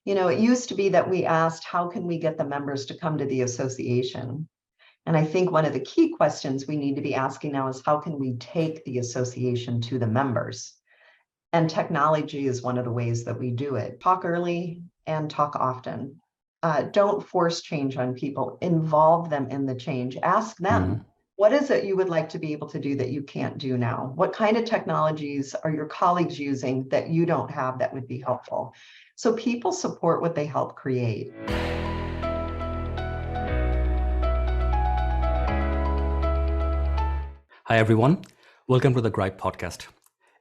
It used to be that we asked, how can we get the members to come to the association? And I think one of the key questions we need to be asking now is, how can we take the association to the members? And technology is one of the ways that we do it. Talk early and talk often. Don't force change on people. Involve them in the change. Ask them, what is it you would like to be able to do that you can't do now? What kind of technologies are your colleagues using that you don't have that would be helpful? So people support what they help create. Hi, everyone. Welcome to the Grype podcast.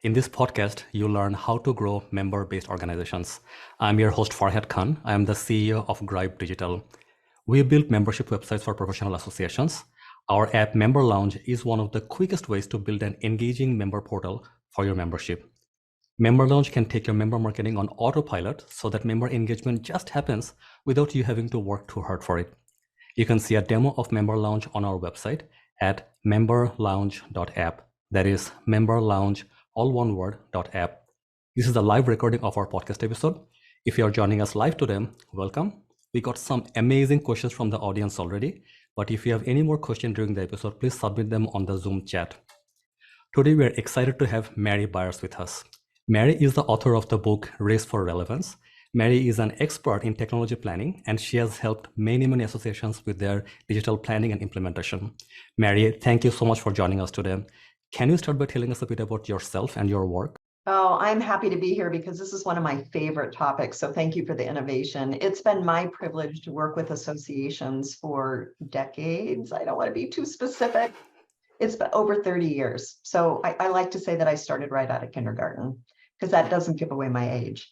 In this podcast, you'll learn how to grow member-based organizations. I'm your host, Farhad Khan. I am the CEO of Grype Digital. We build membership websites for professional associations. Our app, Member Lounge, is one of the quickest ways to build an engaging member portal for your membership. Member Lounge can take your member marketing on autopilot so that member engagement just happens without you having to work too hard for it. You can see a demo of Member Lounge on our website at memberlounge.app. That is memberlounge, all one word, .app. This is a live recording of our podcast episode. If you are joining us live today, welcome. We got some amazing questions from the audience already, but if you have any more questions during the episode, please submit them on the Zoom chat. Today, we are excited to have Mary Byers with us. Mary is the author of the book Race for Relevance. Mary is an expert in technology planning, and she has helped many associations with their digital planning and implementation. Mary, thank you so much for joining us today. Can you start by telling us a bit about yourself and your work? Oh, I'm happy to be here because this is one of my favorite topics. So thank you for the innovation. It's been my privilege to work with associations for decades. I don't want to be too specific. It's been over 30 years. So I like to say that I started right out of kindergarten because that doesn't give away my age.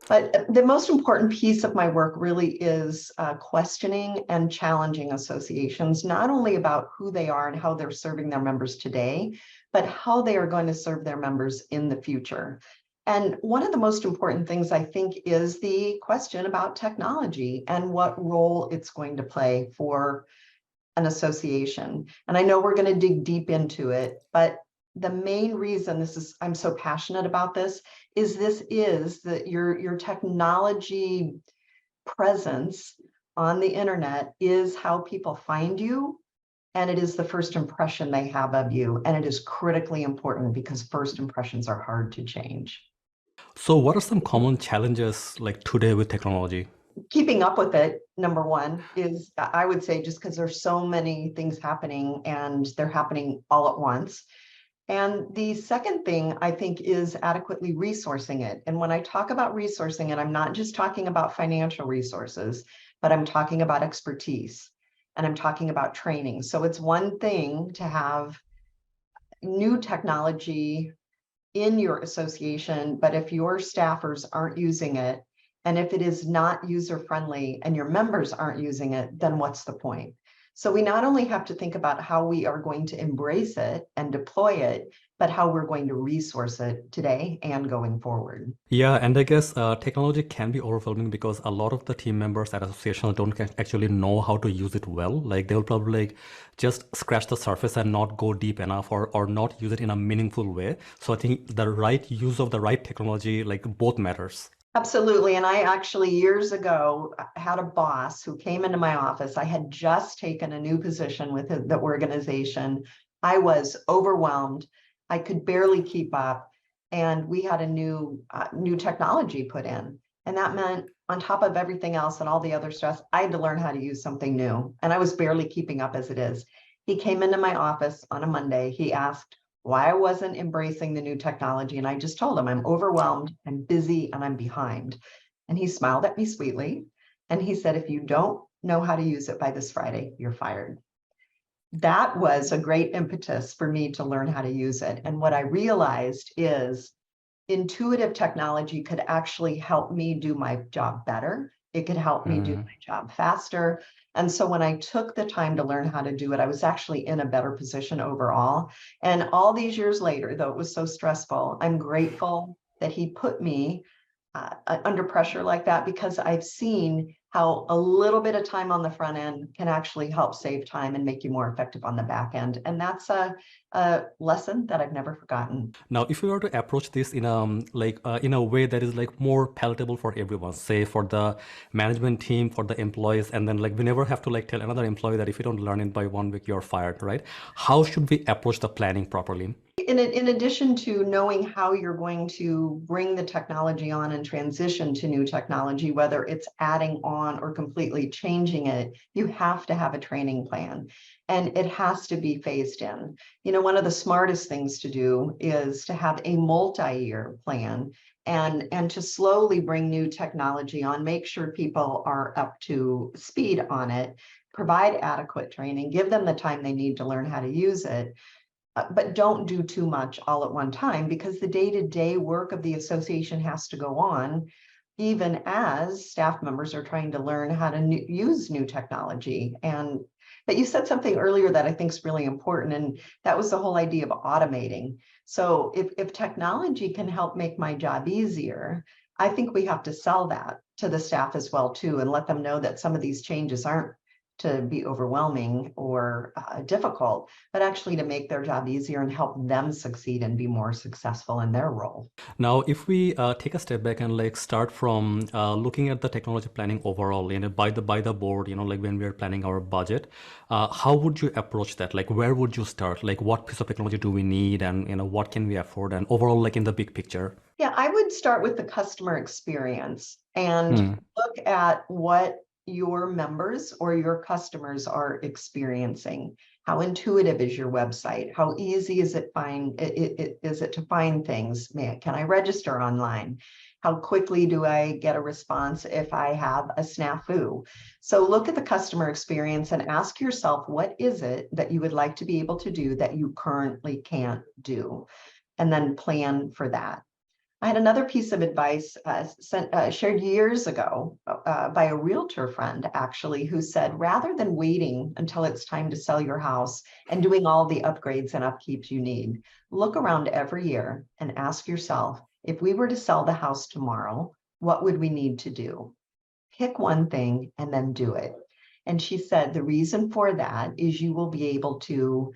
But the most important piece of my work really is questioning and challenging associations, not only about who they are and how they're serving their members today, but how they are going to serve their members in the future. And one of the most important things, I think, is the question about technology and what role it's going to play for an association. And I know we're going to dig deep into it, but the main reason I'm so passionate about this is that your technology presence on the internet is how people find you, and it is the first impression they have of you, and it is critically important because first impressions are hard to change. So what are some common challenges like today with technology? Keeping up with it, number one, is I would say just because there's so many things happening and they're happening all at once. And the second thing, I think, is adequately resourcing it. And when I talk about resourcing it, I'm not just talking about financial resources, but I'm talking about expertise and I'm talking about training. So it's one thing to have new technology in your association, but if your staffers aren't using it, and if it is not user-friendly and your members aren't using it, then what's the point? So we not only have to think about how we are going to embrace it and deploy it, but how we're going to resource it today and going forward. Yeah, and I guess technology can be overwhelming because a lot of the team members at associations don't actually know how to use it well. Like they'll probably just scratch the surface and not go deep enough or not use it in a meaningful way. So I think the right use of the right technology, both matters. Absolutely. And I actually years ago had a boss who came into my office. I had just taken a new position with the organization. I was overwhelmed. I could barely keep up. And we had a new technology put in. And that meant on top of everything else and all the other stress, I had to learn how to use something new. And I was barely keeping up as it is. He came into my office on a Monday. He asked why I wasn't embracing the new technology. And I just told him, I'm overwhelmed, I'm busy, and I'm behind. And he smiled at me sweetly. And he said, if you don't know how to use it by this Friday, you're fired. That was a great impetus for me to learn how to use it. And what I realized is intuitive technology could actually help me do my job better. It could help me do my job faster. And so when I took the time to learn how to do it, I was actually in a better position overall. And all these years later, though it was so stressful, I'm grateful that he put me under pressure like that, because I've seen how a little bit of time on the front end can actually help save time and make you more effective on the back end. And that's a a lesson that I've never forgotten. Now, if we were to approach this in in a way that is like more palatable for everyone, say for the management team, for the employees, and then like we never have to like tell another employee that if you don't learn it by 1 week, you're fired, right? How should we approach the planning properly? In addition to knowing how you're going to bring the technology on and transition to new technology, whether it's adding on or completely changing it, you have to have a training plan, and it has to be phased in. One of the smartest things to do is to have a multi-year plan and to slowly bring new technology on, make sure people are up to speed on it, provide adequate training, give them the time they need to learn how to use it. But don't do too much all at one time, because the day-to-day work of the association has to go on, even as staff members are trying to learn how to use new technology. But you said something earlier that I think is really important, and that was the whole idea of automating. So if technology can help make my job easier, I think we have to sell that to the staff as well too, and let them know that some of these changes aren't to be overwhelming or difficult, but actually to make their job easier and help them succeed and be more successful in their role. Now, if we take a step back and like start from looking at the technology planning overall, by the board, like when we are planning our budget, how would you approach that? Like, where would you start? Like, what piece of technology do we need, and what can we afford, and overall, like in the big picture? Yeah, I would start with the customer experience and look at what your members or your customers are experiencing. How intuitive is your website? How easy is it to find things? Can I register online? How quickly do I get a response if I have a snafu? So look at the customer experience and ask yourself, what is it that you would like to be able to do that you currently can't do? And then plan for that. I had another piece of advice shared years ago by a realtor friend, actually, who said, rather than waiting until it's time to sell your house and doing all the upgrades and upkeeps you need, look around every year and ask yourself, if we were to sell the house tomorrow, what would we need to do? Pick one thing and then do it. And she said, the reason for that is you will be able to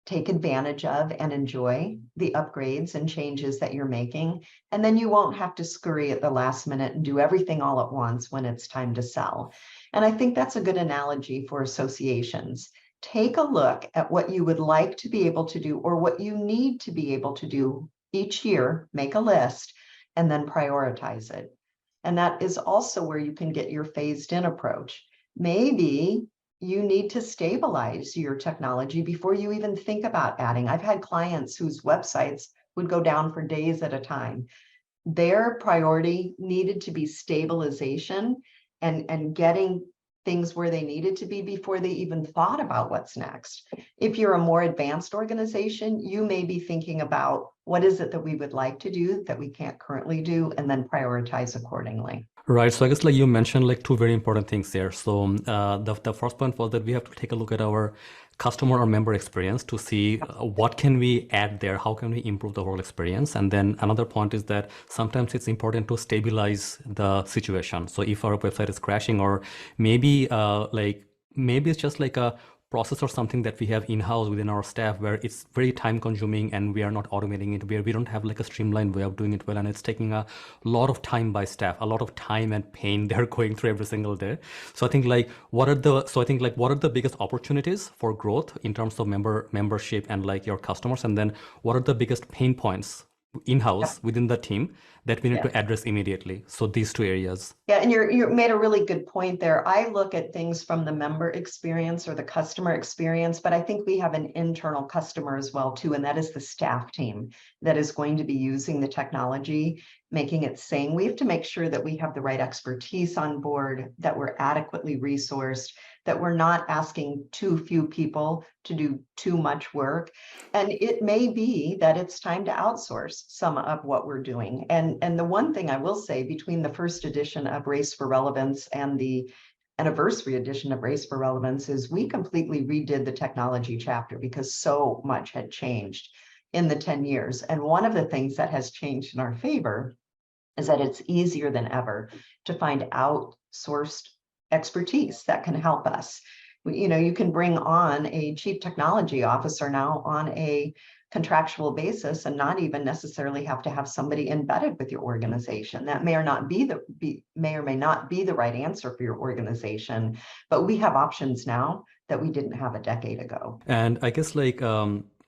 take advantage of and enjoy the upgrades and changes that you're making. And then you won't have to scurry at the last minute and do everything all at once when it's time to sell. And I think that's a good analogy for associations. Take a look at what you would like to be able to do or what you need to be able to do each year, make a list, and then prioritize it. And that is also where you can get your phased in approach. Maybe you need to stabilize your technology before you even think about adding. I've had clients whose websites would go down for days at a time. Their priority needed to be stabilization and getting things where they needed to be before they even thought about what's next. If you're a more advanced organization, you may be thinking about what is it that we would like to do that we can't currently do, and then prioritize accordingly. Right. So I guess like you mentioned like two very important things there. So the first point was that we have to take a look at our customer or member experience to see what can we add there, how can we improve the overall experience. And then another point is that sometimes it's important to stabilize the situation. So if our website is crashing, or maybe maybe it's just like a process or something that we have in-house within our staff where it's very time consuming and we are not automating it, where we don't have like a streamlined way of doing it well, and it's taking a lot of time by staff, a lot of time and pain they're going through every single day. So I think like what are the biggest opportunities for growth in terms of membership and like your customers, and then what are the biggest pain points in-house within the team that we need to address immediately? So these two areas. Yeah, and you made a really good point there. I look at things from the member experience or the customer experience, but I think we have an internal customer as well too, and that is the staff team that is going to be using the technology, making it sing. We have to make sure that we have the right expertise on board, that we're adequately resourced, that we're not asking too few people to do too much work. And it may be that it's time to outsource some of what we're doing. And the one thing I will say, between the first edition of Race for Relevance and the anniversary edition of Race for Relevance, is we completely redid the technology chapter because so much had changed in the 10 years. And one of the things that has changed in our favor is that it's easier than ever to find outsourced expertise that can help us. You can bring on a chief technology officer now on a contractual basis and not even necessarily have to have somebody embedded with your organization. That may or may not be the right answer for your organization, but we have options now that we didn't have a decade ago. And I guess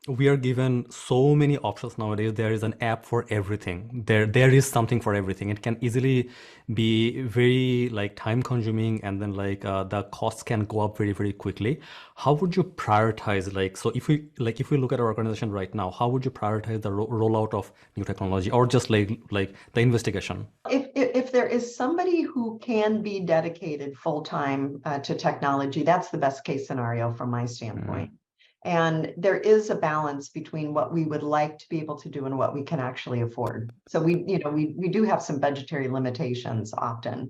we are given so many options nowadays. There is an app for everything. There is something for everything. It can easily be very time consuming, and then the costs can go up very, very quickly. How would you prioritize so if we look at our organization right now, how would you prioritize the rollout of new technology, or just the investigation? If there is somebody who can be dedicated full-time to technology, that's the best case scenario from my standpoint. And there is a balance between what we would like to be able to do and what we can actually afford. So we do have some budgetary limitations often,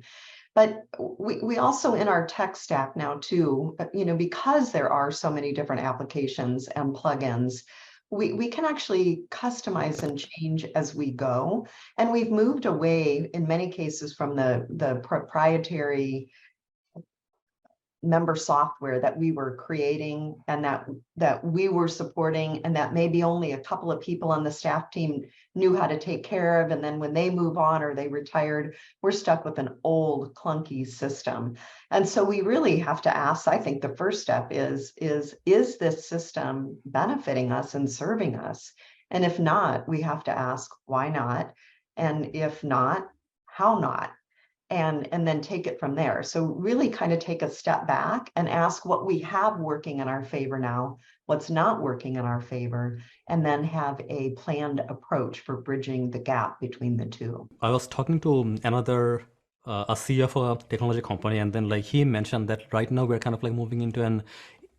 but we also in our tech stack now too, because there are so many different applications and plugins, we can actually customize and change as we go. And we've moved away in many cases from the proprietary member software that we were creating and that we were supporting, and that maybe only a couple of people on the staff team knew how to take care of. And then when they move on or they retired, we're stuck with an old clunky system. And so we really have to ask, I think the first step is this system benefiting us and serving us? And if not, we have to ask, why not? And if not, how not? And then take it from there. So really kind of take a step back and ask what we have working in our favor now, what's not working in our favor, and then have a planned approach for bridging the gap between the two. I was talking to another a CEO of a technology company, and then he mentioned that right now we're kind of moving into an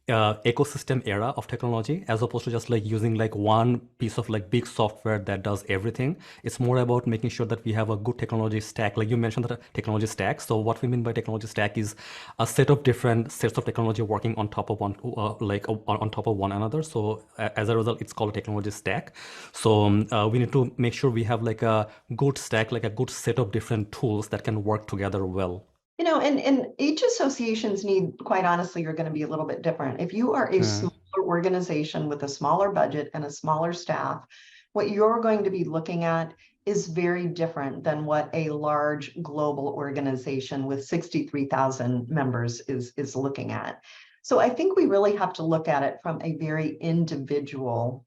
ecosystem era of technology, as opposed to just using one piece of big software that does everything. It's more about making sure that we have a good technology stack. Like you mentioned, the technology stack. So what we mean by technology stack is a set of different sets of technology working on top of on top of one another. So as a result, it's called a technology stack. So we need to make sure we have a good stack, a good set of different tools that can work together well. And each association's need, quite honestly, are going to be a little bit different. If you are a smaller organization with a smaller budget and a smaller staff, what you're going to be looking at is very different than what a large global organization with 63,000 members is looking at. So I think we really have to look at it from a very individual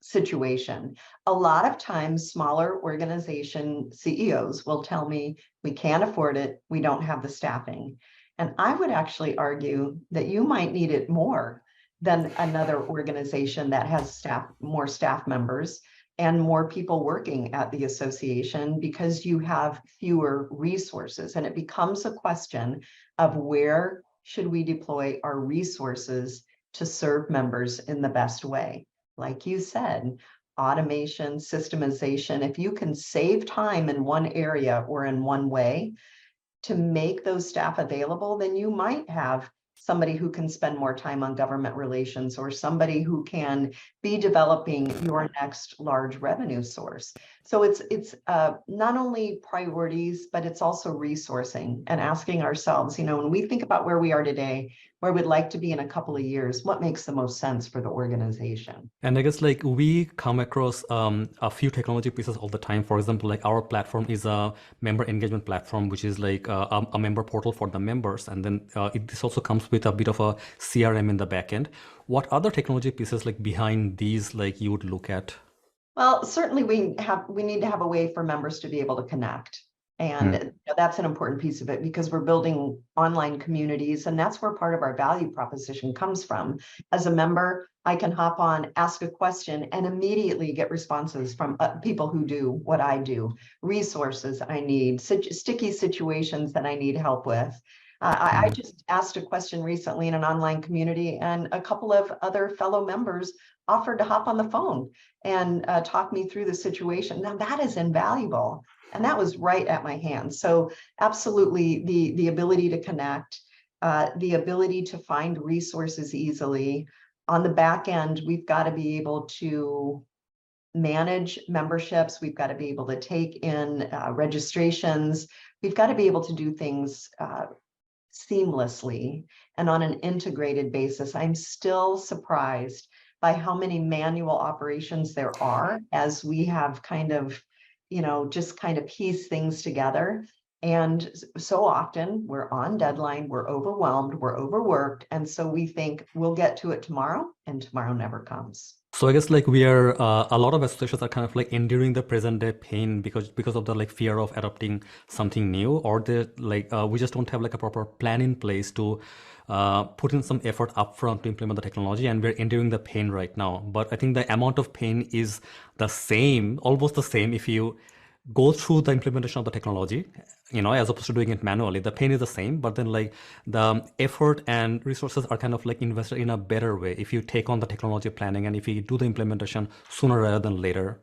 situation. A lot of times, smaller organization CEOs will tell me, we can't afford it, we don't have the staffing. And I would actually argue that you might need it more than another organization that has more staff members and more people working at the association, because you have fewer resources. And it becomes a question of where should we deploy our resources to serve members in the best way. Like you said, automation, systemization, if you can save time in one area or in one way to make those staff available, then you might have somebody who can spend more time on government relations, or somebody who can be developing your next large revenue source. So it's not only priorities, but it's also resourcing and asking ourselves, when we think about where we are today, where we'd like to be in a couple of years, what makes the most sense for the organization? And I guess we come across a few technology pieces all the time. For example, our platform is a member engagement platform, which is a member portal for the members. And then this also comes with a bit of a CRM in the back end. What other technology pieces behind these you would look at? Well, certainly we need to have a way for members to be able to connect. And that's an important piece of it, because we're building online communities, and that's where part of our value proposition comes from. As a member, I can hop on, ask a question, and immediately get responses from people who do what I do, resources I need, sticky situations that I need help with. I just asked a question recently in an online community, and a couple of other fellow members offered to hop on the phone and talk me through the situation. Now that is invaluable. And that was right at my hand. So absolutely, the ability to connect, the ability to find resources easily. On the back end, we've got to be able to manage memberships. We've got to be able to take in registrations. We've got to be able to do things seamlessly and on an integrated basis. I'm still surprised by how many manual operations there are as we have kind of, just kind of piece things together. And so often we're on deadline, we're overwhelmed, we're overworked. And so we think we'll get to it tomorrow, and tomorrow never comes. So I guess like we are a lot of associations are kind of like enduring the present day pain because of the like fear of adopting something new, or the like we just don't have like a proper plan in place to put in some effort upfront to implement the technology, and we're enduring the pain right now. But I think the amount of pain is the same, almost the same, if you go through the implementation of the technology, as opposed to doing it manually. The pain is the same, but then like the effort and resources are kind of like invested in a better way if you take on the technology planning and if you do the implementation sooner rather than later.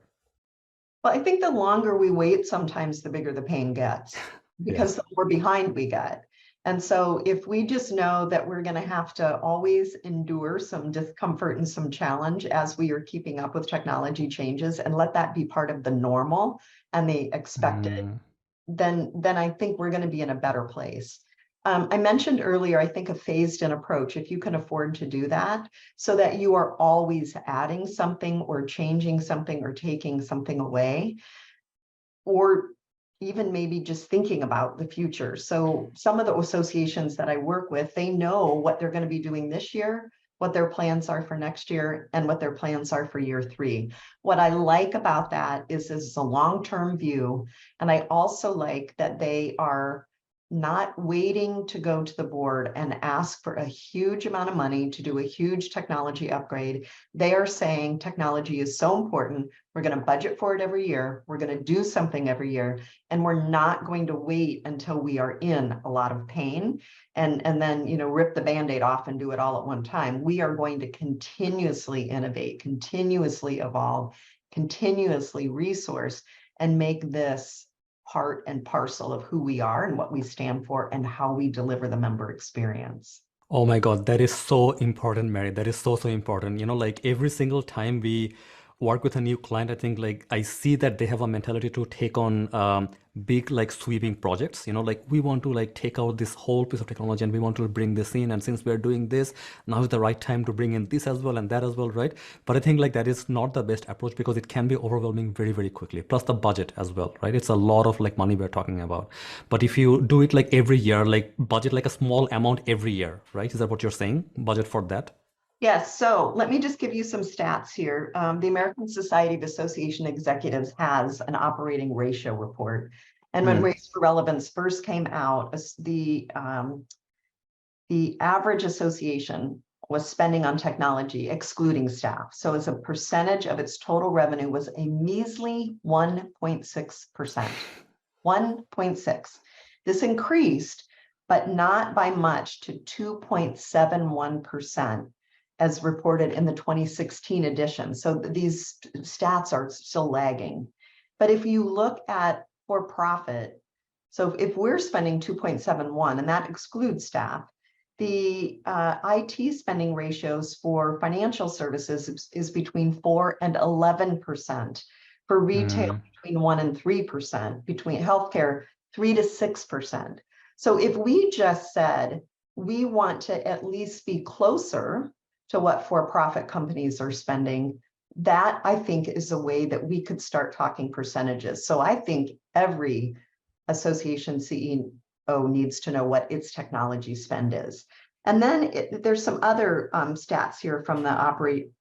Well, I think the longer we wait, sometimes the bigger the pain gets, because the more behind we get. And so if we just know that we're going to have to always endure some discomfort and some challenge as we are keeping up with technology changes, and let that be part of the normal and the expected, then I think we're going to be in a better place. I mentioned earlier, I think a phased in approach, if you can afford to do that, so that you are always adding something or changing something or taking something away, or even maybe just thinking about the future. So some of the associations that I work with, they know what they're going to be doing this year, what their plans are for next year, and what their plans are for year 3. What I like about that is it's a long-term view. And I also like that they are not waiting to go to the board and ask for a huge amount of money to do a huge technology upgrade. They are saying technology is so important. We're going to budget for it every year. We're going to do something every year. And we're not going to wait until we are in a lot of pain and then, rip the Band-Aid off and do it all at one time. We are going to continuously innovate, continuously evolve, continuously resource, and make this part and parcel of who we are and what we stand for and how we deliver the member experience. Oh my God, that is so important, Mary. That is so, so important. Like every single time we work with a new client, I think like I see that they have a mentality to take on big like sweeping projects. Like we want to like take out this whole piece of technology and we want to bring this in. And since we're doing this, now is the right time to bring in this as well and that as well, right? But I think like that is not the best approach because it can be overwhelming very, very quickly. Plus the budget as well, right? It's a lot of like money we're talking about. But if you do it like every year, like budget like a small amount every year, right? Is that what you're saying? Budget for that? Yes, so let me just give you some stats here. The American Society of Association Executives has an operating ratio report. And when Race for Relevance first came out, the average association was spending on technology, excluding staff. So as a percentage of its total revenue was a measly 1.6%. 1.6. This increased, but not by much, to 2.71%. as reported in the 2016 edition. So these stats are still lagging. But if you look at for-profit, so if we're spending 2.71, and that excludes staff, the IT spending ratios for financial services is between 4 and 11%, for retail between 1 and 3%, between healthcare 3 to 6%. So if we just said, we want to at least be closer to what for-profit companies are spending, that I think is a way that we could start talking percentages. So I think every association CEO needs to know what its technology spend is. And then there's some other stats here from the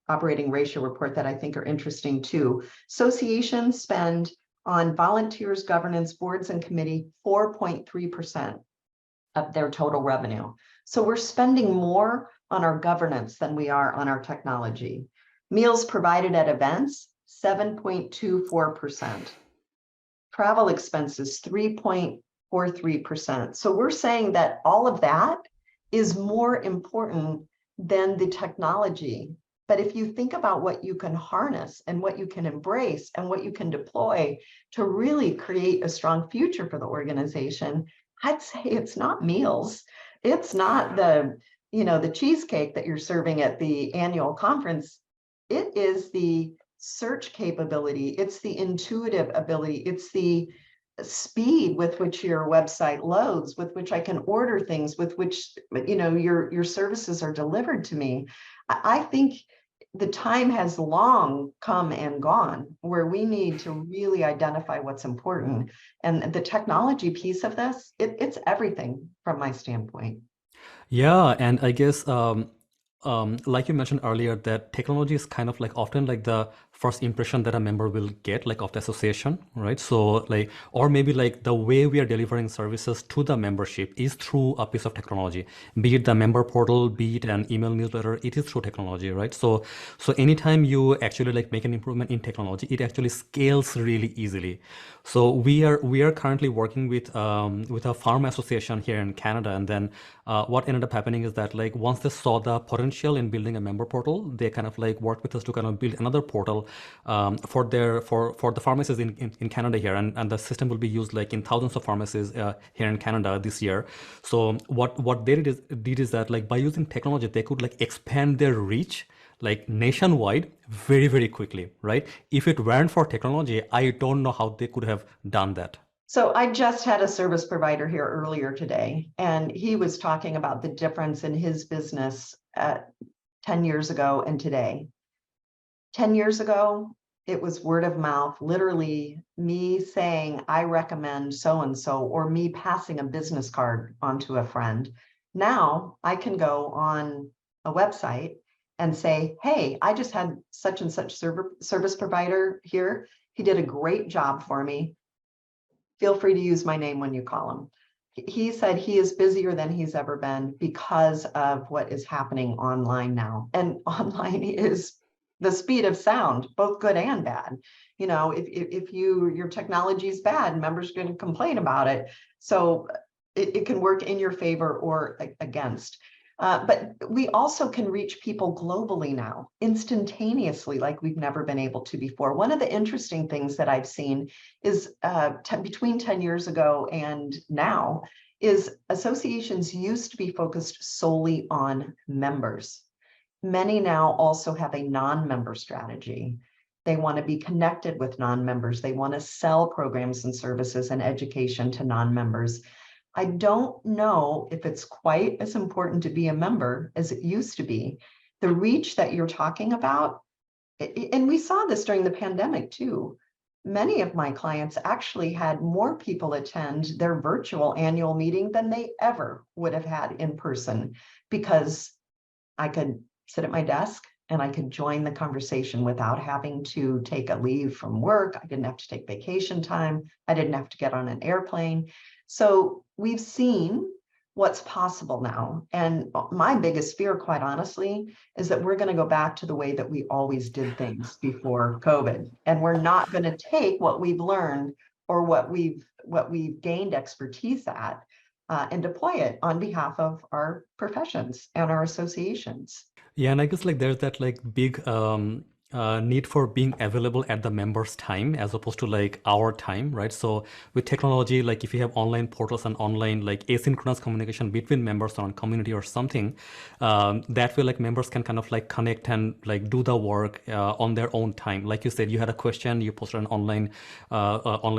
operating ratio report that I think are interesting too. Associations spend on volunteers, governance, boards, and committee 4.3% of their total revenue. So we're spending more on our governance than we are on our technology. Meals provided at events, 7.24%. Travel expenses, 3.43%. So we're saying that all of that is more important than the technology. But if you think about what you can harness and what you can embrace and what you can deploy to really create a strong future for the organization, I'd say it's not meals. It's not the cheesecake that you're serving at the annual conference. It is the search capability. It's the intuitive ability. It's the speed with which your website loads, with which I can order things, with which, your services are delivered to me. I think the time has long come and gone where we need to really identify what's important. And the technology piece of this, it's everything from my standpoint. Yeah, and I guess like you mentioned earlier, that technology is kind of like often like the first impression that a member will get like of the association, right? So like, or maybe like the way we are delivering services to the membership is through a piece of technology, be it the member portal, be it an email newsletter, it is through technology, right? So anytime you actually like make an improvement in technology, it actually scales really easily. So we are currently working with a farm association here in Canada, and then what ended up happening is that like once they saw the potential in building a member portal, they kind of like worked with us to kind of build another portal for the pharmacies in Canada here, and the system will be used like in thousands of pharmacies here in Canada this year. So what they did is that like by using technology, they could like expand their reach like nationwide very, very quickly, right? If it weren't for technology, I don't know how they could have done that. So I just had a service provider here earlier today, and he was talking about the difference in his business 10 years ago and today. 10 years ago, it was word of mouth, literally me saying, I recommend so-and-so, or me passing a business card onto a friend. Now I can go on a website and say, hey, I just had such and such service provider here. He did a great job for me. Feel free to use my name when you call him. He said he is busier than he's ever been because of what is happening online now. And online is the speed of sound, both good and bad. If your technology is bad, members are going to complain about it. So it can work in your favor or against. But we also can reach people globally now, instantaneously, like we've never been able to before. One of the interesting things that I've seen is between 10 years ago and now is associations used to be focused solely on members. Many now also have a non-member strategy. They want to be connected with non-members. They want to sell programs and services and education to non-members. I don't know if it's quite as important to be a member as it used to be. The reach that you're talking about, and we saw this during the pandemic too. Many of my clients actually had more people attend their virtual annual meeting than they ever would have had in person, because I could sit at my desk and I could join the conversation without having to take a leave from work. I didn't have to take vacation time. I didn't have to get on an airplane. So we've seen what's possible now. And my biggest fear, quite honestly, is that we're going to go back to the way that we always did things before COVID. And we're not going to take what we've learned or what we've gained expertise at and deploy it on behalf of our professions and our associations. Yeah, and I guess like there's that like big need for being available at the member's time as opposed to like our time, right? So with technology, like if you have online portals and online like asynchronous communication between members on community or something, that way like members can kind of like connect and like do the work on their own time. Like you said, you had a question, you posted an online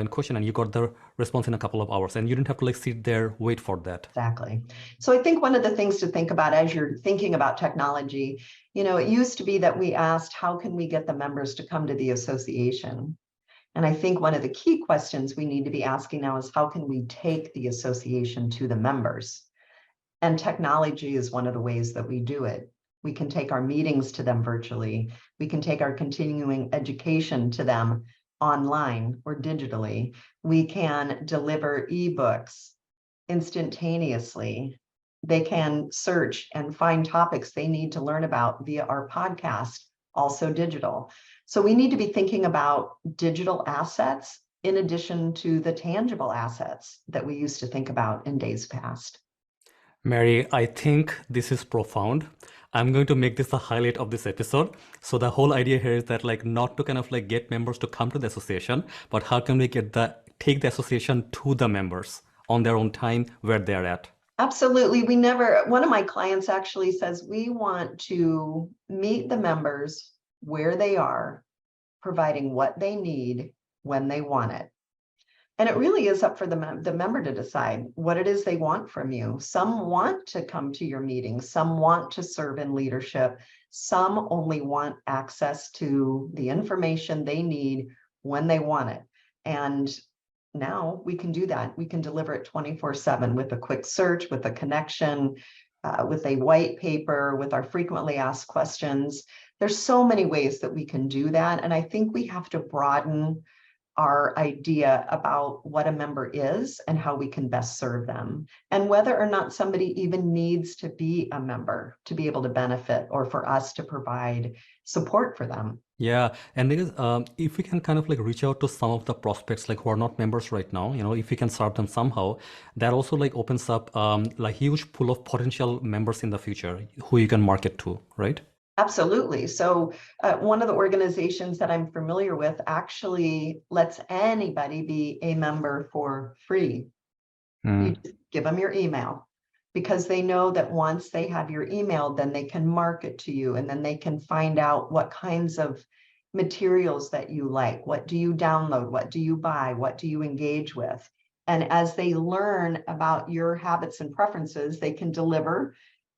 question, and you got the response in a couple of hours, and you didn't have to like sit there wait for that. Exactly. So I think one of the things to think about as you're thinking about technology, it used to be that we asked, how can we get the members to come to the association? And I think one of the key questions we need to be asking now is, how can we take the association to the members? And technology is one of the ways that we do it. We can take our meetings to them virtually. We can take our continuing education to them online or digitally. We can deliver ebooks instantaneously. They can search and find topics they need to learn about via our podcast, also digital. So we need to be thinking about digital assets in addition to the tangible assets that we used to think about in days past. Mary, I think this is profound. I'm going to make this the highlight of this episode. So the whole idea here is that like not to kind of like get members to come to the association, but how can we take the association to the members on their own time where they're at? Absolutely. One of my clients actually says, we want to meet the members where they are, providing what they need when they want it. And it really is up for the member to decide what it is they want from you. Some want to come to your meetings. Some want to serve in leadership. Some only want access to the information they need when they want it. And now we can do that. We can deliver it 24/7 with a quick search, with a connection, with a white paper, with our frequently asked questions. There's so many ways that we can do that. And I think we have to broaden our idea about what a member is and how we can best serve them, and whether or not somebody even needs to be a member to be able to benefit, or for us to provide support for them. Yeah, and there is, if we can kind of like reach out to some of the prospects like who are not members right now, if we can serve them somehow, that also like opens up like huge pool of potential members in the future who you can market to, right? Absolutely. So one of the organizations that I'm familiar with actually lets anybody be a member for free. You just give them your email, because they know that once they have your email, then they can market to you, and then they can find out what kinds of materials that you like. What do you download? What do you buy? What do you engage with? And as they learn about your habits and preferences, they can deliver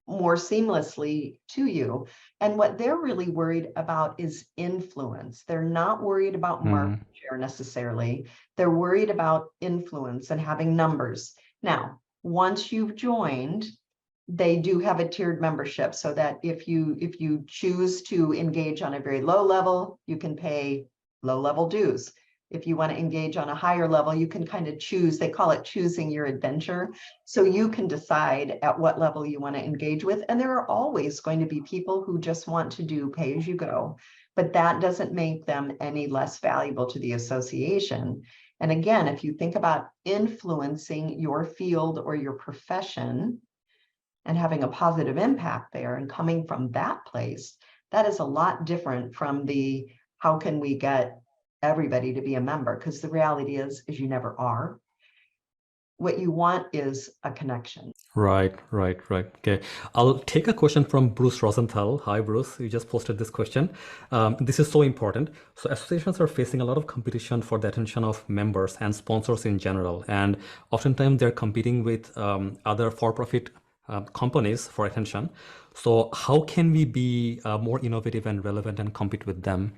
more seamlessly to you. And what they're really worried about is influence. They're not worried about market share necessarily. They're worried about influence and having numbers. Now, once you've joined, they do have a tiered membership, so that if you choose to engage on a very low level, you can pay low level dues. If you want to engage on a higher level, you can kind of choose, they call it choosing your adventure. So you can decide at what level you want to engage with. And there are always going to be people who just want to do pay as you go, but that doesn't make them any less valuable to the association. And again, if you think about influencing your field or your profession and having a positive impact there and coming from that place, that is a lot different from the how can we get everybody to be a member, because the reality is you never are. What you want is a connection. Right. Okay. I'll take a question from Bruce Rosenthal. Hi, Bruce. You just posted this question. This is so important. So associations are facing a lot of competition for the attention of members and sponsors in general. And oftentimes they're competing with other for-profit companies for attention. So how can we be more innovative and relevant and compete with them?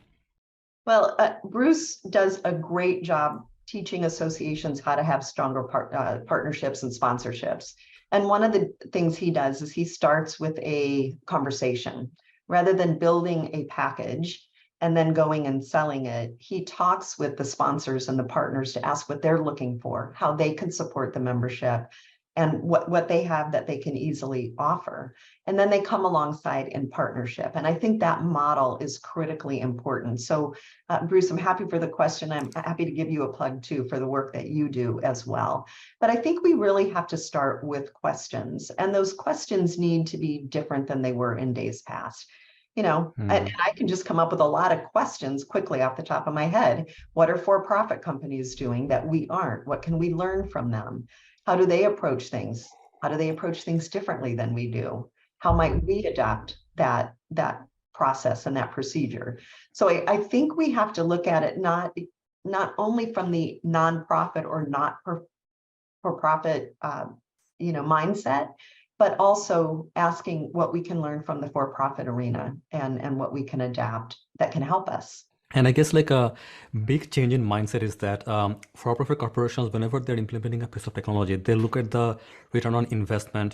Well, Bruce does a great job teaching associations how to have stronger partnerships and sponsorships. And one of the things he does is he starts with a conversation. Rather than building a package and then going and selling it, he talks with the sponsors and the partners to ask what they're looking for, how they can support the membership, and what they have that they can easily offer. And then they come alongside in partnership. And I think that model is critically important. So Bruce, I'm happy for the question. I'm happy to give you a plug too for the work that you do as well. But I think we really have to start with questions. And those questions need to be different than they were in days past. And I can just come up with a lot of questions quickly off the top of my head. What are for-profit companies doing that we aren't? What can we learn from them? How do they approach things? How do they approach things differently than we do? How might we adapt that process and that procedure? So I think we have to look at it not only from the nonprofit or not for profit mindset, but also asking what we can learn from the for-profit arena and what we can adapt that can help us. And I guess like a big change in mindset is that for-profit corporations, whenever they're implementing a piece of technology, they look at the return on investment,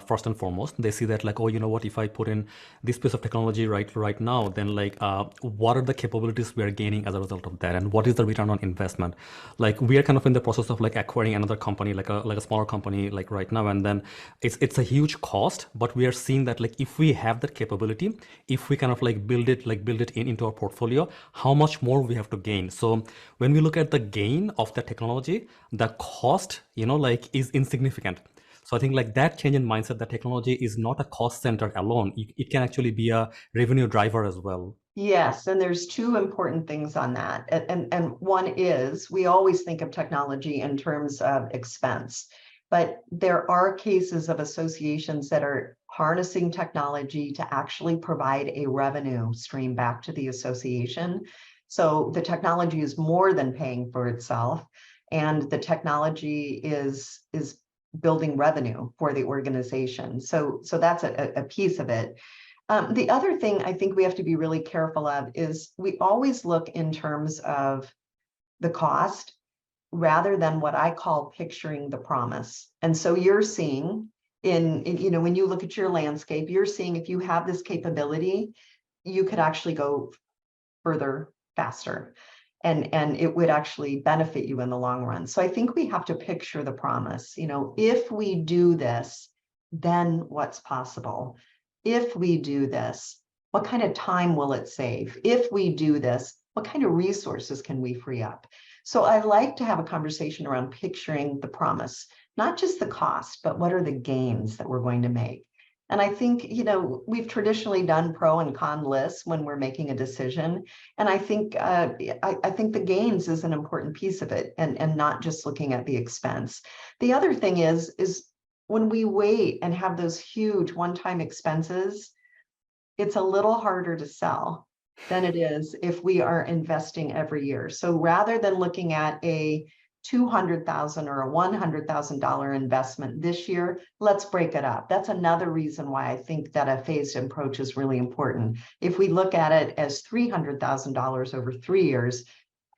first and foremost. They see that like, oh, you know what, if I put in this piece of technology right now, then like, what are the capabilities we are gaining as a result of that? And what is the return on investment? Like we are kind of in the process of like acquiring another company, like a smaller company like right now. And then it's a huge cost, but we are seeing that like, if we have that capability, if we kind of like build it into our portfolio, how much more we have to gain. So when we look at the gain of the technology, the cost, is insignificant. So I think like that change in mindset, that technology is not a cost center alone. It can actually be a revenue driver as well. Yes, and there's two important things on that. And one is we always think of technology in terms of expense, but there are cases of associations that are harnessing technology to actually provide a revenue stream back to the association. So the technology is more than paying for itself. and the technology is building revenue for the organization. So that's a piece of it. The other thing I think we have to be really careful of is we always look in terms of the cost rather than what I call picturing the promise. And so you're seeing in when you look at your landscape, you're seeing if you have this capability, you could actually go further faster. And it would actually benefit you in the long run. So I think we have to picture the promise. If we do this, then what's possible? If we do this, what kind of time will it save? If we do this, what kind of resources can we free up? So I like to have a conversation around picturing the promise, not just the cost, but what are the gains that we're going to make? And I think, we've traditionally done pro and con lists when we're making a decision. And I think I think the gains is an important piece of it, and not just looking at the expense. The other thing is when we wait and have those huge one-time expenses, it's a little harder to sell than it is if we are investing every year. So rather than looking at a $200,000 or a $100,000 investment this year, let's break it up. That's another reason why I think that a phased approach is really important. If we look at it as $300,000 over 3 years,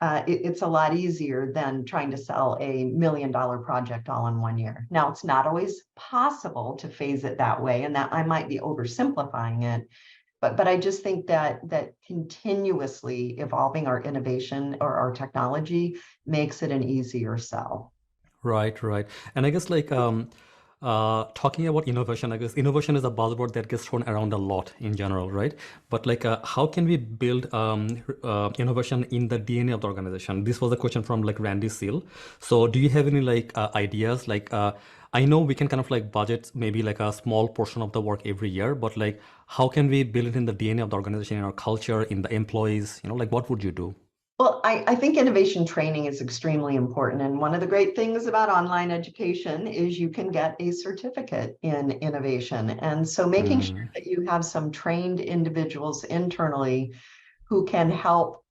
it's a lot easier than trying to sell $1 million project all in 1 year. Now, it's not always possible to phase it that way, and that I might be oversimplifying it. But I just think that continuously evolving our innovation or our technology makes it an easier sell. Right, right. And I guess talking about innovation, I guess innovation is a buzzword that gets thrown around a lot in general, right? But how can we build innovation in the DNA of the organization? This was a question from Randy Seal. So do you have any ideas? I know we can kind of budget maybe a small portion of the work every year, but how can we build it in the DNA of the organization, in our culture, in the employees? What would you do? Well, I think innovation training is extremely important. And one of the great things about online education is you can get a certificate in innovation. And so making sure that you have some trained individuals internally who can help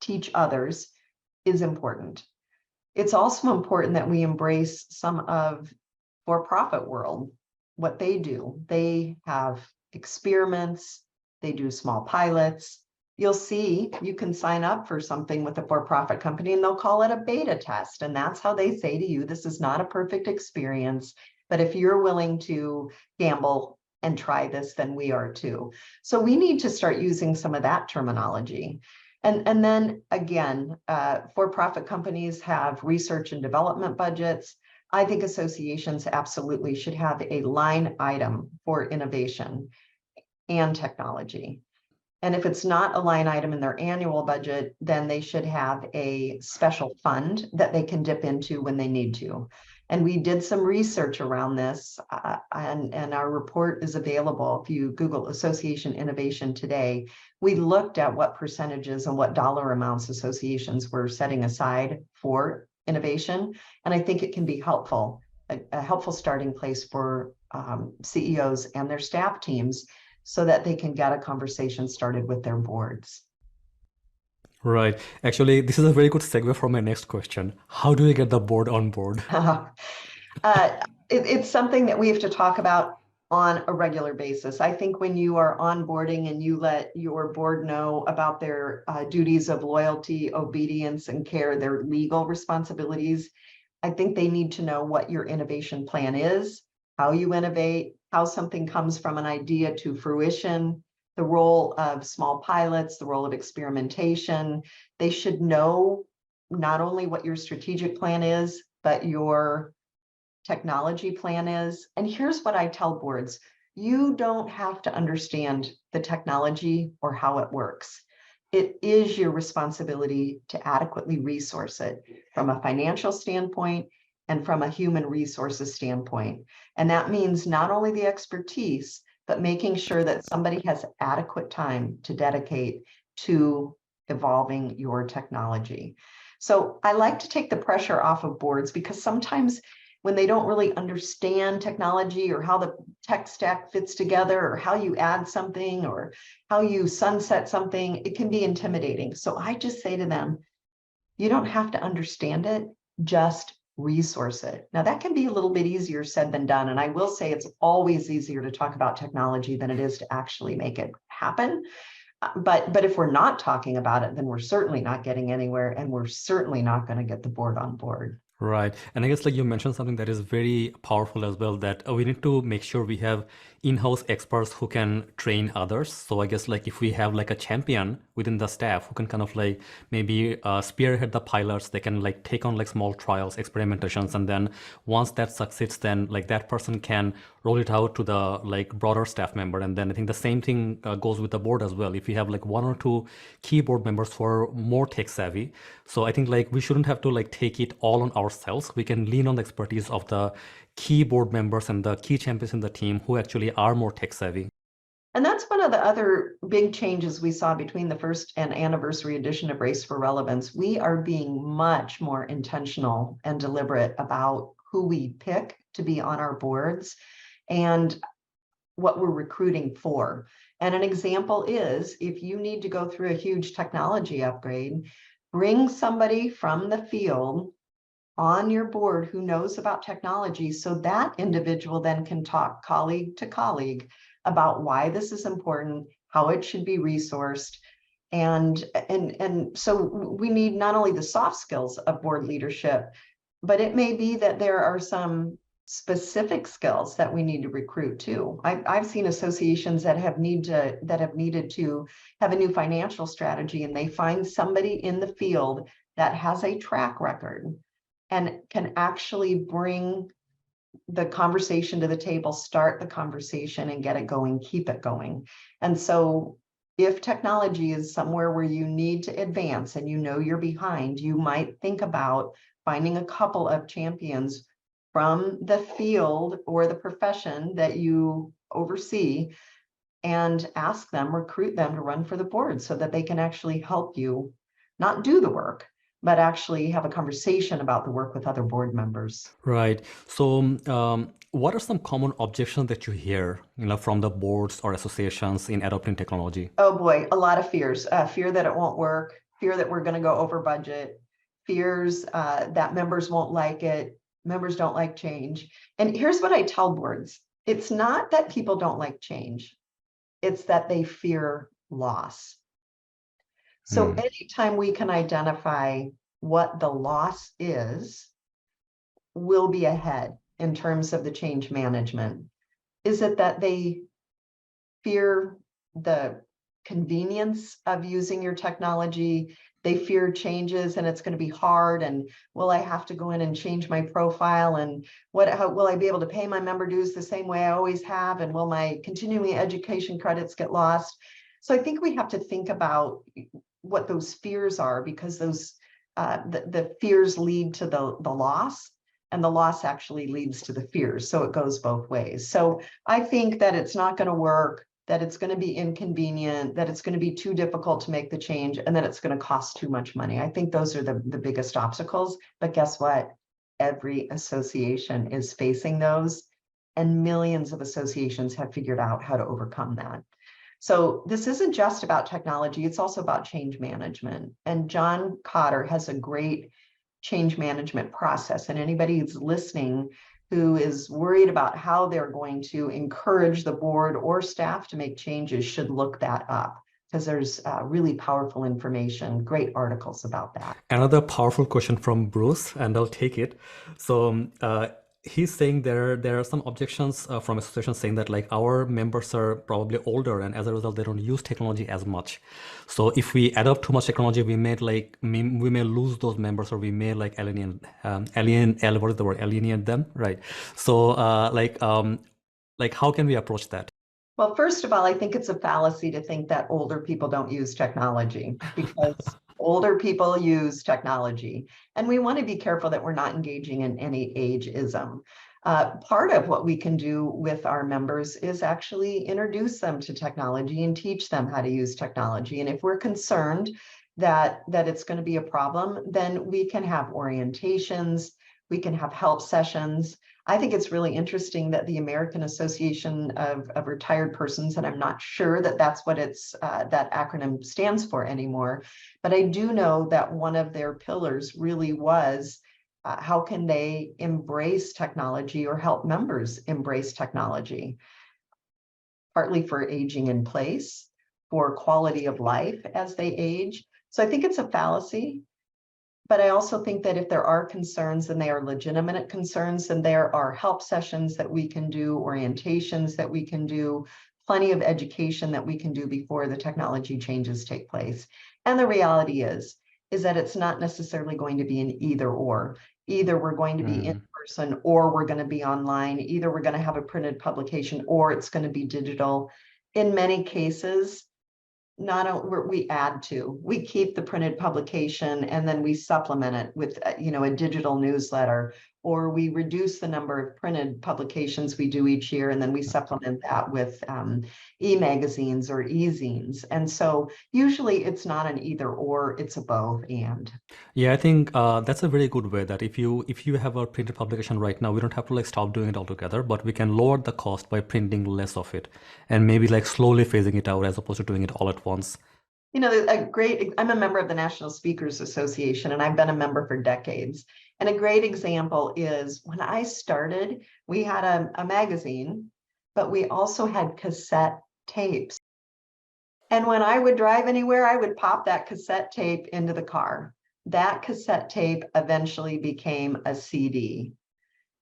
teach others is important. It's also important that we embrace some of for-profit world, what they do. They have experiments, they do small pilots. You'll see you can sign up for something with a for-profit company and they'll call it a beta test. And that's how they say to you, this is not a perfect experience, but if you're willing to gamble and try this, then we are too. So we need to start using some of that terminology. And then again, for-profit companies have research and development budgets. I think associations absolutely should have a line item for innovation and technology. And if it's not a line item in their annual budget, then they should have a special fund that they can dip into when they need to. And we did some research around this, and our report is available. If you Google Association Innovation Today, we looked at what percentages and what dollar amounts associations were setting aside for innovation. And I think it can be helpful, a helpful starting place for CEOs and their staff teams so that they can get a conversation started with their boards. Right. Actually, this is a very good segue for my next question. How do we get the board on board? It's something that we have to talk about on a regular basis. I think when you are onboarding and you let your board know about their duties of loyalty, obedience, and care, their legal responsibilities, I think they need to know what your innovation plan is, how you innovate, how something comes from an idea to fruition, the role of small pilots, the role of experimentation. They should know not only what your strategic plan is, but your technology plan is. And here's what I tell boards: you don't have to understand the technology or how it works. It is your responsibility to adequately resource it from a financial standpoint and from a human resources standpoint. And that means not only the expertise, but making sure that somebody has adequate time to dedicate to evolving your technology. So I like to take the pressure off of boards, because sometimes when they don't really understand technology or how the tech stack fits together or how you add something or how you sunset something, it can be intimidating. So I just say to them, you don't have to understand it. just resource it. Now, that can be a little bit easier said than done. And I will say it's always easier to talk about technology than it is to actually make it happen. But if we're not talking about it, then we're certainly not getting anywhere, and we're certainly not going to get the board on board. Right. And I guess like you mentioned something that is very powerful as well, that we need to make sure we have in-house experts who can train others. So I guess like if we have like a champion within the staff who can kind of like maybe spearhead the pilots, they can like take on like small trials, experimentations, and then once that succeeds, then like that person can roll it out to the like broader staff member. And then I think the same thing goes with the board as well. If we have like one or two key board members who are more tech savvy, so I think like we shouldn't have to like take it all on ourselves. We can lean on the expertise of the key board members and the key champions in the team who actually are more tech savvy. And that's one of the other big changes we saw between the first and anniversary edition of Race for Relevance. We are being much more intentional and deliberate about who we pick to be on our boards and what we're recruiting for. And an example is, if you need to go through a huge technology upgrade, bring somebody from the field on your board who knows about technology, so that individual then can talk colleague to colleague about why this is important, how it should be resourced. And so we need not only the soft skills of board leadership, but it may be that there are some specific skills that we need to recruit too. I've seen associations that have needed to have a new financial strategy, and they find somebody in the field that has a track record and can actually bring the conversation to the table, start the conversation and get it going, keep it going. And so if technology is somewhere where you need to advance and you know you're behind, you might think about finding a couple of champions from the field or the profession that you oversee and ask them, recruit them to run for the board so that they can actually help you not do the work, but actually have a conversation about the work with other board members. Right. So what are some common objections that you hear, from the boards or associations in adopting technology? Oh boy, a lot of fears. Fear that it won't work, fear that we're going to go over budget, fears that members won't like it, members don't like change. And here's what I tell boards. It's not that people don't like change. It's that they fear loss. So anytime we can identify what the loss is, we'll be ahead in terms of the change management. Is it that they fear the convenience of using your technology? They fear changes and it's going to be hard, and will I have to go in and change my profile, and how will I be able to pay my member dues the same way I always have, and will my continuing education credits get lost? So I think we have to think about what those fears are, because those the fears lead to the loss, and the loss actually leads to the fears. So it goes both ways. So I think that it's not going to work, that it's going to be inconvenient, that it's going to be too difficult to make the change, and that it's going to cost too much money. I think those are the biggest obstacles. But guess what? Every association is facing those, and millions of associations have figured out how to overcome that. So this isn't just about technology, it's also about change management. And John Cotter has a great change management process. And anybody who's listening who is worried about how they're going to encourage the board or staff to make changes should look that up, because there's really powerful information, great articles about that. Another powerful question from Bruce, and I'll take it. So he's saying there are some objections from associations saying that like our members are probably older, and as a result they don't use technology as much. So if we adopt too much technology, we may lose those members, or we may like alienate them, right? So how can we approach that? Well, first of all, I think it's a fallacy to think that older people don't use technology, because older people use technology. And we want to be careful that we're not engaging in any ageism. Part of what we can do with our members is actually introduce them to technology and teach them how to use technology. And if we're concerned that it's going to be a problem, then we can have orientations, we can have help sessions. I think it's really interesting that the American Association of Retired Persons, and I'm not sure that that's what that acronym stands for anymore, but I do know that one of their pillars really was How can they embrace technology or help members embrace technology? Partly for aging in place, for quality of life as they age. So I think it's a fallacy, but I also think that if there are concerns and they are legitimate concerns, then there are help sessions that we can do, orientations that we can do, plenty of education that we can do before the technology changes take place. And the reality is that it's not necessarily going to be an either or. Either we're going to be in person or we're going to be online. Either we're going to have a printed publication or it's going to be digital. In many cases, we add to, we keep the printed publication and then we supplement it with, a digital newsletter, or we reduce the number of printed publications we do each year, and then we supplement that with e-magazines or e-zines. And so usually it's not an either or, it's a both and. Yeah, I think that's a very good way that if you have a printed publication right now, we don't have to like stop doing it altogether, but we can lower the cost by printing less of it and maybe like slowly phasing it out as opposed to doing it all at once. I'm a member of the National Speakers Association, and I've been a member for decades. And a great example is when I started, we had a magazine, but we also had cassette tapes. And when I would drive anywhere, I would pop that cassette tape into the car. That cassette tape eventually became a CD.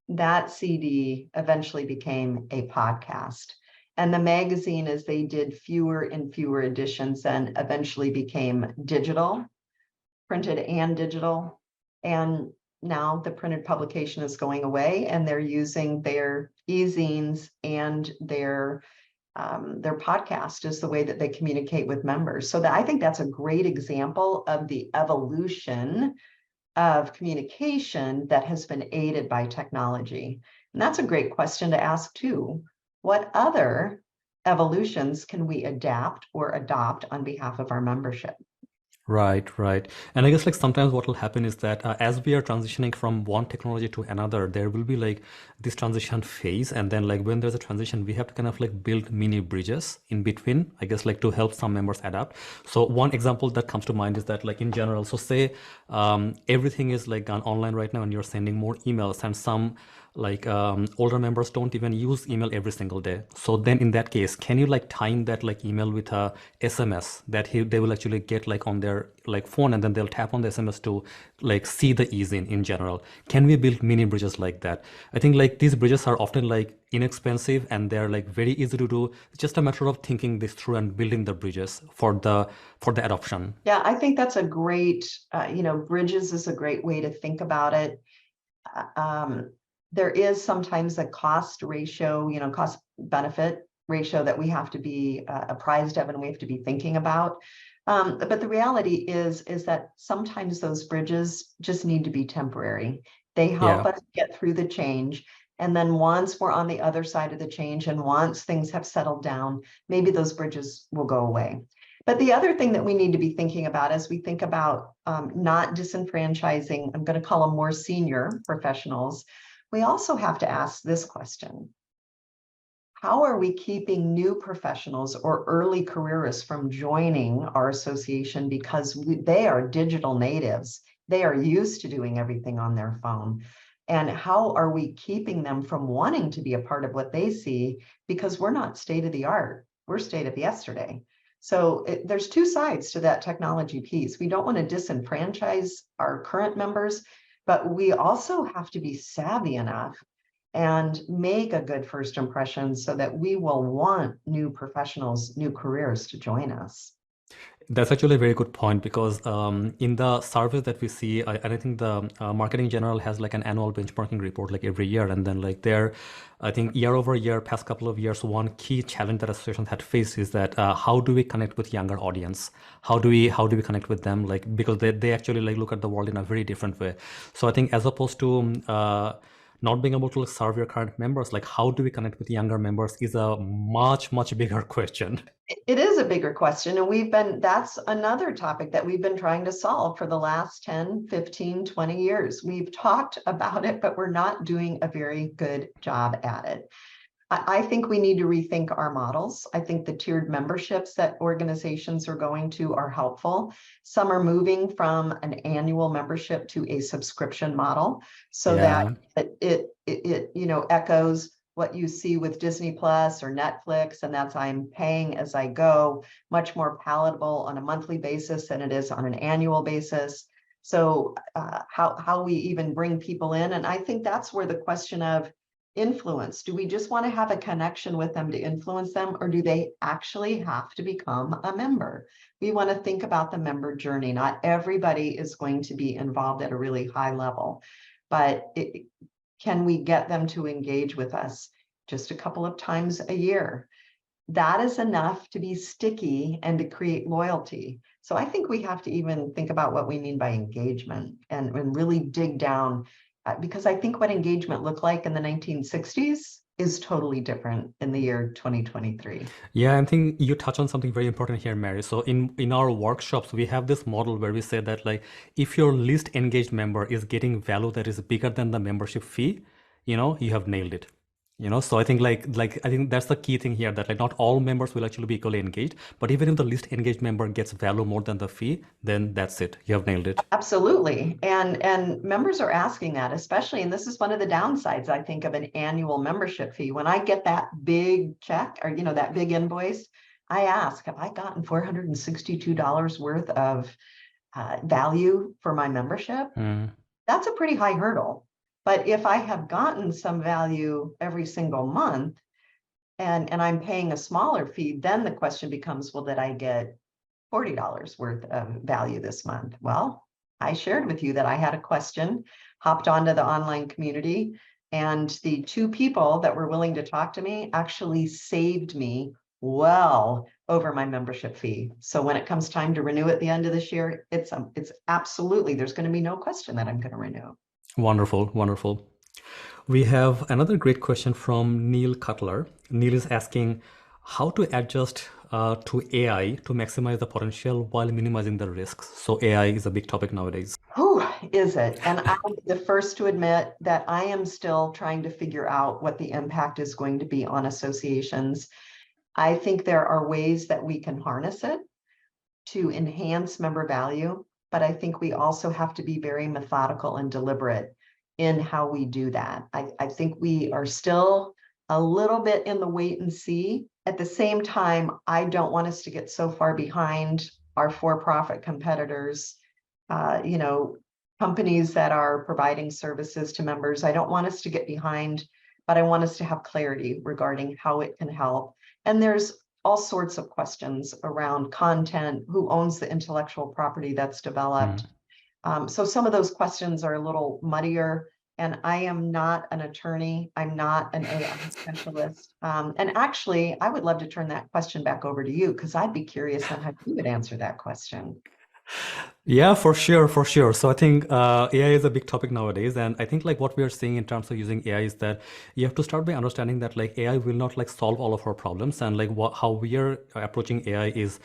That CD eventually became a podcast. And the magazine, as they did fewer and fewer editions, then eventually became digital, printed and digital. And now the printed publication is going away, and they're using their e-zines and their podcast is the way that they communicate with members. So I think that's a great example of the evolution of communication that has been aided by technology. And that's a great question to ask too. What other evolutions can we adapt or adopt on behalf of our membership? Right. And I guess like sometimes what will happen is that as we are transitioning from one technology to another, there will be like this transition phase. And then like when there's a transition, we have to kind of like build mini bridges in between, I guess, like to help some members adapt. So one example that comes to mind is that like in general, so say everything is like gone online right now and you're sending more emails, and some like older members don't even use email every single day. So then in that case, can you like time that like email with a SMS that they will actually get like on their like phone, and then they'll tap on the SMS to like see the e-zine in general? Can we build mini bridges like that? I think like these bridges are often like inexpensive and they're like very easy to do. It's just a matter of thinking this through and building the bridges for the adoption. Yeah, I think that's a great, bridges is a great way to think about it. There is sometimes a cost ratio, cost benefit ratio that we have to be apprised of and we have to be thinking about. But the reality is that sometimes those bridges just need to be temporary. They help us get through the change. And then once we're on the other side of the change and once things have settled down, maybe those bridges will go away. But the other thing that we need to be thinking about as we think about not disenfranchising, I'm going to call them more senior professionals, we also have to ask this question. How are we keeping new professionals or early careerists from joining our association because they are digital natives? They are used to doing everything on their phone. And how are we keeping them from wanting to be a part of what they see? Because we're not state of the art, we're state of yesterday. So there's two sides to that technology piece. We don't want to disenfranchise our current members, but we also have to be savvy enough and make a good first impression so that we will want new professionals, new careers to join us. That's actually a very good point, because in the surveys that we see, and I think the Marketing General has like an annual benchmarking report like every year, and then like I think year over year, past couple of years, one key challenge that associations had faced is that how do we connect with younger audience? How do we connect with them? Like, because they actually like look at the world in a very different way. So I think as opposed to not being able to serve your current members, like how do we connect with younger members is a much bigger question. It is a bigger question, and that's another topic that we've been trying to solve for the last 10, 15, 20 years. We've talked about it, but we're not doing a very good job at it. I think we need to rethink our models. I think the tiered memberships that organizations are going to are helpful. Some are moving from an annual membership to a subscription model so that it echoes what you see with Disney Plus or Netflix, and that's I'm paying as I go, much more palatable on a monthly basis than it is on an annual basis. So how we even bring people in, and I think that's where the question of influence, do we just want to have a connection with them to influence them, or do they actually have to become a member? We want to think about the member journey. Not everybody is going to be involved at a really high level, but can we get them to engage with us just a couple of times a year? That is enough to be sticky and to create loyalty. So I think we have to even think about what we mean by engagement and really dig down, because I think what engagement looked like in the 1960s is totally different in the year 2023. Yeah, I think you touch on something very important here, Mary. So in our workshops, we have this model where we say that like if your least engaged member is getting value that is bigger than the membership fee, you have nailed it. So I think I think that's the key thing here, that like not all members will actually be equally engaged, but even if the least engaged member gets value more than the fee, then that's it. You have nailed it. Absolutely. And members are asking that, especially, and this is one of the downsides, I think, of an annual membership fee. When I get that big check or, that big invoice, I ask, have I gotten $462 worth of value for my membership? That's a pretty high hurdle. But if I have gotten some value every single month and I'm paying a smaller fee, then the question becomes, well, did I get $40 worth of value this month? Well, I shared with you that I had a question, hopped onto the online community, and the two people that were willing to talk to me actually saved me well over my membership fee. So when it comes time to renew at the end of this year, it's absolutely, there's going to be no question that I'm going to renew. Wonderful, wonderful. We have another great question from Neil Cutler. Neil is asking how to adjust to AI to maximize the potential while minimizing the risks. So AI is a big topic nowadays. Who is it? And I'm the first to admit that I am still trying to figure out what the impact is going to be on associations. I think there are ways that we can harness it to enhance member value, but I think we also have to be very methodical and deliberate in how we do that. I think we are still a little bit in the wait and see. At the same time, I don't want us to get so far behind our for-profit competitors, companies that are providing services to members. I don't want us to get behind, but I want us to have clarity regarding how it can help. And there's all sorts of questions around content, who owns the intellectual property that's developed. So some of those questions are a little muddier, and I am not an attorney. I'm not an AI specialist. And actually, I would love to turn that question back over to you, because I'd be curious on how you would answer that question. Yeah, for sure, for sure. So I think AI is a big topic nowadays, and I think like what we are seeing in terms of using AI is that you have to start by understanding that like AI will not like solve all of our problems, and like how we are approaching AI is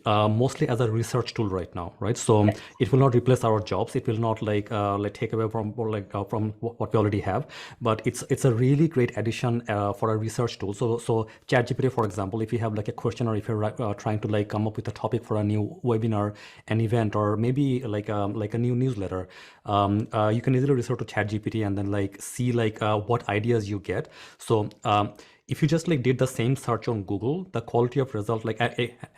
mostly as a research tool right now, right? So it will not replace our jobs. It will not like take away from from what we already have, but it's a really great addition for a research tool. So ChatGPT, for example, if you have like a question or if you're trying to like come up with a topic for a new webinar, an event, or maybe like a new newsletter, you can easily resort to ChatGPT and then like see like what ideas you get. So if you just like did the same search on Google, the quality of result, like,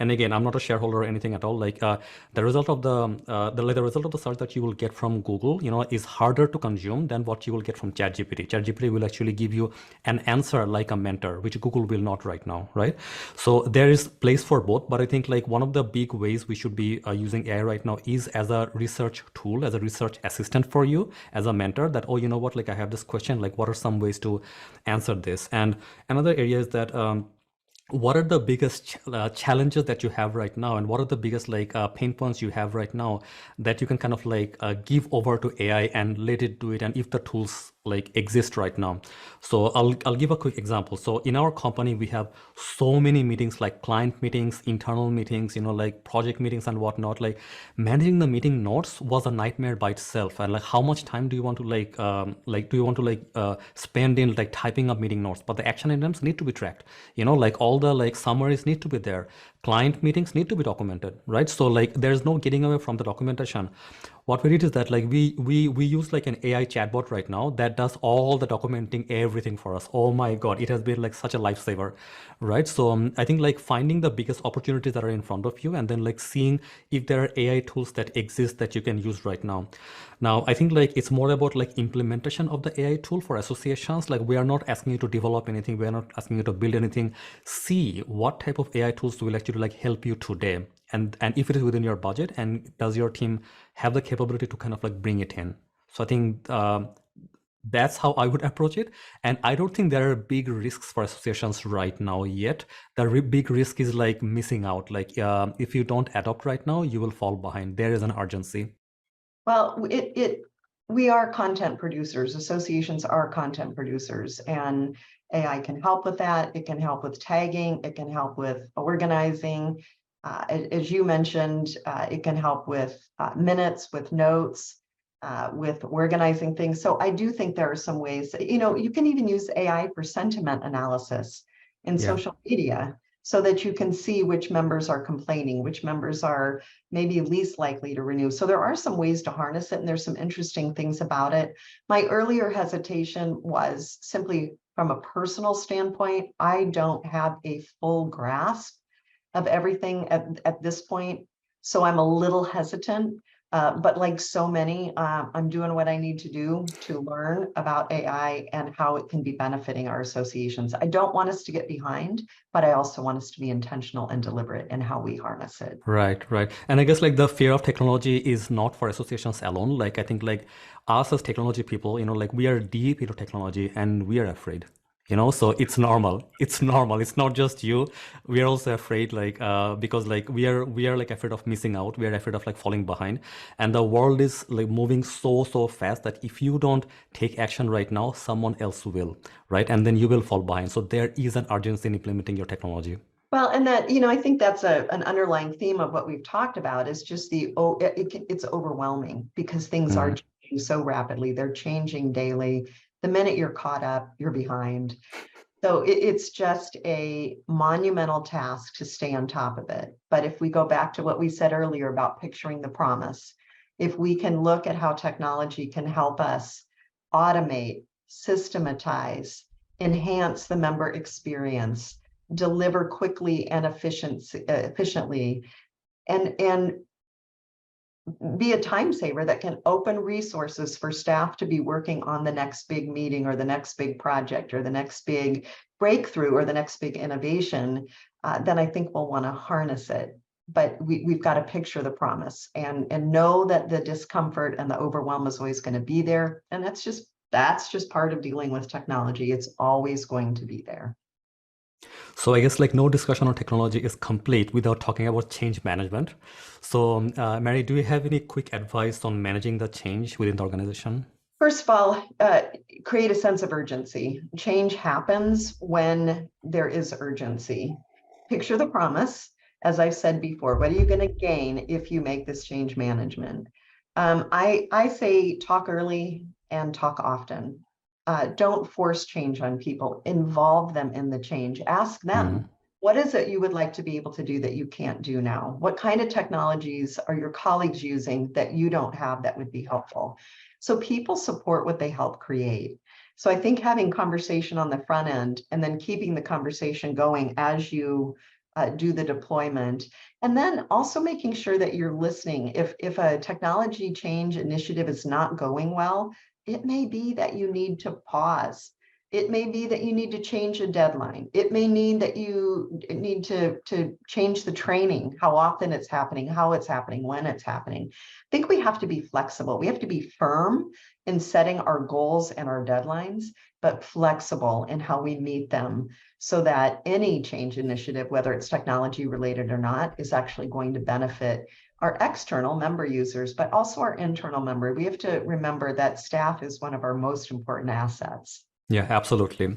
and again, I'm not a shareholder or anything at all. Like the result of the result of the search that you will get from Google, is harder to consume than what you will get from ChatGPT. ChatGPT will actually give you an answer like a mentor, which Google will not right now, right? So there is place for both, but I think like one of the big ways we should be using AI right now is as a research tool, as a research assistant for you, as a mentor. That, oh, you know what? Like I have this question. Like, what are some ways to answer this? And another area is that what are the biggest challenges that you have right now, and what are the biggest like pain points you have right now that you can kind of like give over to AI and let it do it. And if the tools like exist right now. So I'll give a quick example. So in our company, we have so many meetings, like client meetings, internal meetings, like project meetings and whatnot. Like managing the meeting notes was a nightmare by itself. And like, how much time do you want to spend in like typing up meeting notes? But the action items need to be tracked. Like all the like summaries need to be there. Client meetings need to be documented, right? So like there's no getting away from the documentation. What we did is that like we use like an AI chatbot right now that does all the documenting everything for us. Oh my God, it has been like such a lifesaver, right? So I think like finding the biggest opportunities that are in front of you and then like seeing if there are AI tools that exist that you can use right now. Now, I think like it's more about like implementation of the AI tool for associations. Like we are not asking you to develop anything. We are not asking you to build anything. See what type of AI tools will actually like help you today. And if it is within your budget, and does your team have the capability to kind of like bring it in? So I think that's how I would approach it. And I don't think there are big risks for associations right now yet. The big risk is like missing out. Like if you don't adopt right now, you will fall behind. There is an urgency. Well, we are content producers. Associations are content producers, and AI can help with that. It can help with tagging. It can help with organizing. As you mentioned, it can help with minutes, with notes, with organizing things. So I do think there are some ways that, you can even use AI for sentiment analysis in Yeah. social media, so that you can see which members are complaining, which members are maybe least likely to renew. So there are some ways to harness it, and there's some interesting things about it. My earlier hesitation was simply from a personal standpoint. I don't have a full grasp of everything at this point, so I'm a little hesitant. But like so many, I'm doing what I need to do to learn about AI and how it can be benefiting our associations. I don't want us to get behind, but I also want us to be intentional and deliberate in how we harness it. Right, right. And I guess like the fear of technology is not for associations alone. Like I think like us as technology people, like we are deep into technology and we are afraid. So it's normal. It's normal. It's not just you. We are also afraid, like because like we are like afraid of missing out. We are afraid of like falling behind. And the world is like moving so fast that if you don't take action right now, someone else will, right? And then you will fall behind. So there is an urgency in implementing your technology. Well, and that, I think that's an underlying theme of what we've talked about, is just it's overwhelming because things are changing so rapidly. They're changing daily. The minute you're caught up, you're behind. So it's just a monumental task to stay on top of it. But if we go back to what we said earlier about picturing the promise, if we can look at how technology can help us automate, systematize, enhance the member experience, deliver quickly and efficiently, and be a time saver that can open resources for staff to be working on the next big meeting or the next big project or the next big breakthrough or the next big innovation, then I think we'll want to harness it. But we've got to picture the promise and know that the discomfort and the overwhelm is always going to be there. And that's just part of dealing with technology. It's always going to be there. So I guess like no discussion on technology is complete without talking about change management. So Mary, do you have any quick advice on managing the change within the organization? First of all, create a sense of urgency. Change happens when there is urgency. Picture the promise. As I've said before, what are you going to gain if you make this change management? I say talk early and talk often. Don't force change on people. Involve them in the change. Ask them, what is it you would like to be able to do that you can't do now? What kind of technologies are your colleagues using that you don't have that would be helpful? So people support what they help create. So I think having conversation on the front end and then keeping the conversation going as you do the deployment, and then also making sure that you're listening. If a technology change initiative is not going well, it may be that you need to pause. It may be that you need to change a deadline. It may mean that you need to change the training, how often it's happening, how it's happening, when it's happening. I think we have to be flexible. We have to be firm in setting our goals and our deadlines, but flexible in how we meet them so that any change initiative, whether it's technology related or not, is actually going to benefit our external member users, but also our internal member. We have to remember that staff is one of our most important assets. Yeah, absolutely.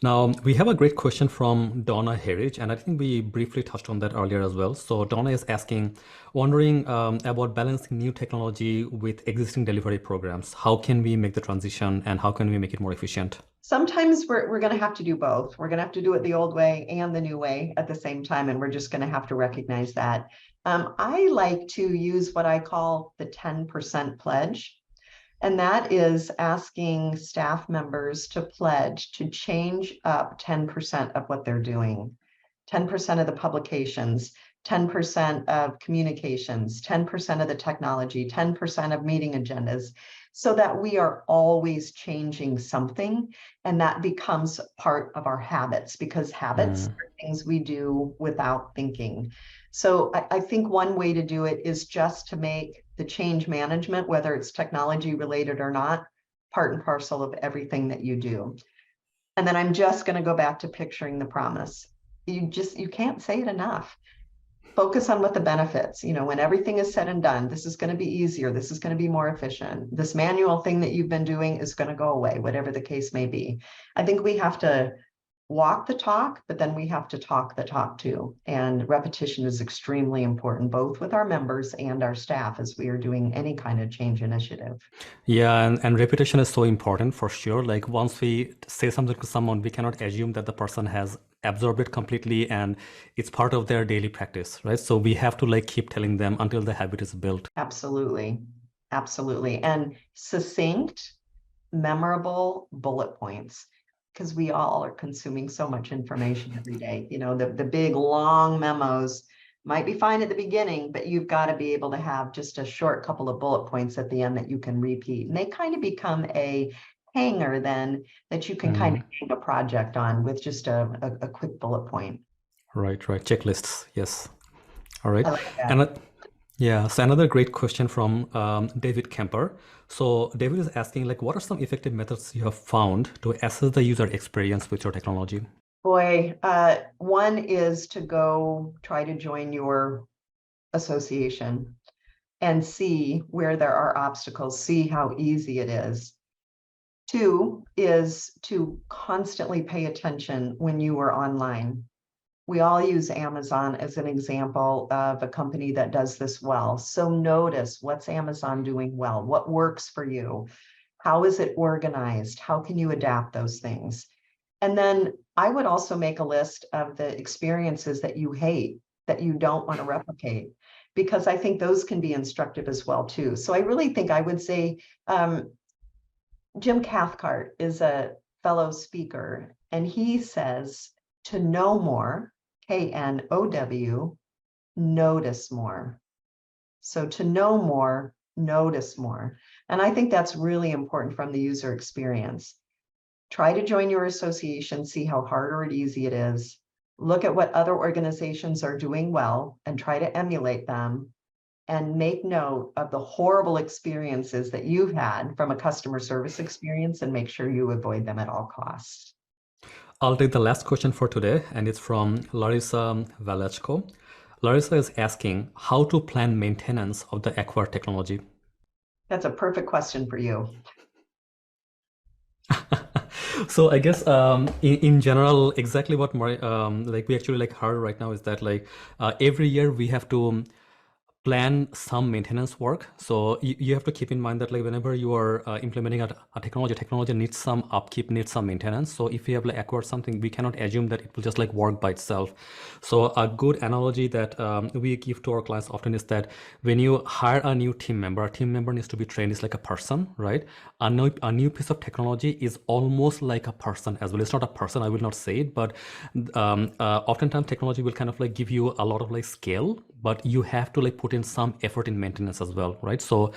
Now, we have a great question from Donna Herridge, and I think we briefly touched on that earlier as well. So Donna is asking, wondering about balancing new technology with existing delivery programs. How can we make the transition and how can we make it more efficient? Sometimes we're going to have to do both. We're going to have to do it the old way and the new way at the same time, and we're just going to have to recognize that. I like to use what I call the 10% pledge. And that is asking staff members to pledge to change up 10% of what they're doing, 10% of the publications, 10% of communications, 10% of the technology, 10% of meeting agendas, so that we are always changing something. And that becomes part of our habits, because habits are things we do without thinking. So I think one way to do it is just to make the change management, whether it's technology related or not, part and parcel of everything that you do. And then I'm just going to go back to picturing the promise. You can't say it enough. Focus on what the benefits, when everything is said and done, this is going to be easier. This is going to be more efficient. This manual thing that you've been doing is going to go away, whatever the case may be. I think we have to walk the talk, but then we have to talk the talk too. And repetition is extremely important, both with our members and our staff as we are doing any kind of change initiative. Yeah, and repetition is so important for sure. Like once we say something to someone, we cannot assume that the person has absorbed it completely and it's part of their daily practice, right? So we have to like keep telling them until the habit is built. Absolutely. Absolutely. And succinct, memorable bullet points, because we all are consuming so much information every day. The big long memos might be fine at the beginning, but you've got to be able to have just a short couple of bullet points at the end that you can repeat. And they kind of become a hanger then that you can kind of hang a project on with just a quick bullet point. Right. Checklists. Yes. All right. I like that. And yeah, so another great question from David Kemper. So David is asking, like, what are some effective methods you have found to assess the user experience with your technology? Boy, one is to go try to join your association and see where there are obstacles, see how easy it is. Two is to constantly pay attention when you are online. We all use Amazon as an example of a company that does this well. So notice, what's Amazon doing well? What works for you? How is it organized? How can you adapt those things? And then I would also make a list of the experiences that you hate, that you don't want to replicate, because I think those can be instructive as well too. So I really think I would say Jim Cathcart is a fellow speaker, and he says to know more, K-N-O-W, notice more. So to know more, notice more. And I think that's really important from the user experience. Try to join your association, see how hard or easy it is. Look at what other organizations are doing well and try to emulate them, and make note of the horrible experiences that you've had from a customer service experience and make sure you avoid them at all costs. I'll take the last question for today, and it's from Larissa Valechko. Larissa is asking how to plan maintenance of the acquired technology. That's a perfect question for you. So I guess in general, exactly what we actually heard right now is that every year we have to plan some maintenance work. So you have to keep in mind that whenever you are implementing a technology needs some upkeep, needs some maintenance. So if we have acquired something, we cannot assume that it will just work by itself. So a good analogy that we give to our clients often is that when you hire a new team member, a team member needs to be trained. It's like a person, right? A new piece of technology is almost like a person as well. It's not a person, I will not say it, but oftentimes technology will kind of give you a lot of scale, but you have to put in some effort in maintenance as well, right? So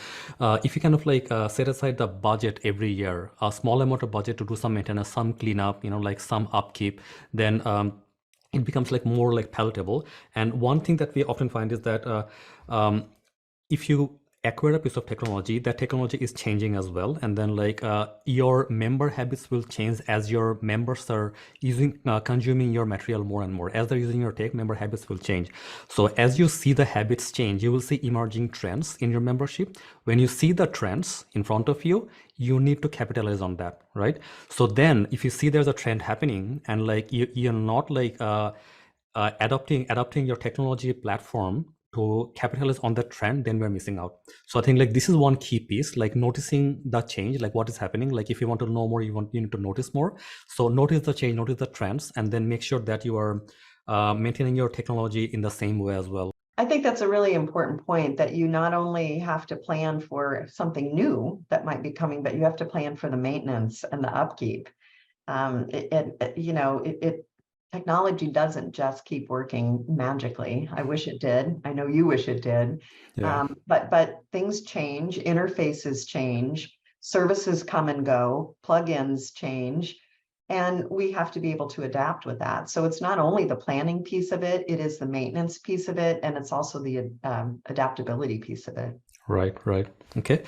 if you kind of set aside the budget every year, a small amount of budget to do some maintenance, some cleanup, some upkeep, then it becomes more palatable. And one thing that we often find is that if you acquire a piece of technology, that technology is changing as well, and then your member habits will change as your members are using consuming your material more and more. As they're using your tech, member habits will change. So as you see the habits change, you will see emerging trends in your membership. When you see the trends in front of you, you need to capitalize on that, right? So then if you see there's a trend happening and you're not adopting your technology platform to capitalize on the trend, then we're missing out. So I think this is one key piece, noticing the change, what is happening. If you want to know more, you need to notice more. So notice the change, notice the trends, and then make sure that you are maintaining your technology in the same way as well. I think that's a really important point, that you not only have to plan for something new that might be coming, but you have to plan for the maintenance and the upkeep. Technology doesn't just keep working magically. I wish it did. I know you wish it did. Yeah. But things change, interfaces change, services come and go, plugins change, and we have to be able to adapt with that. So it's not only the planning piece of it, it is the maintenance piece of it, and it's also the adaptability piece of it. Right. Okay.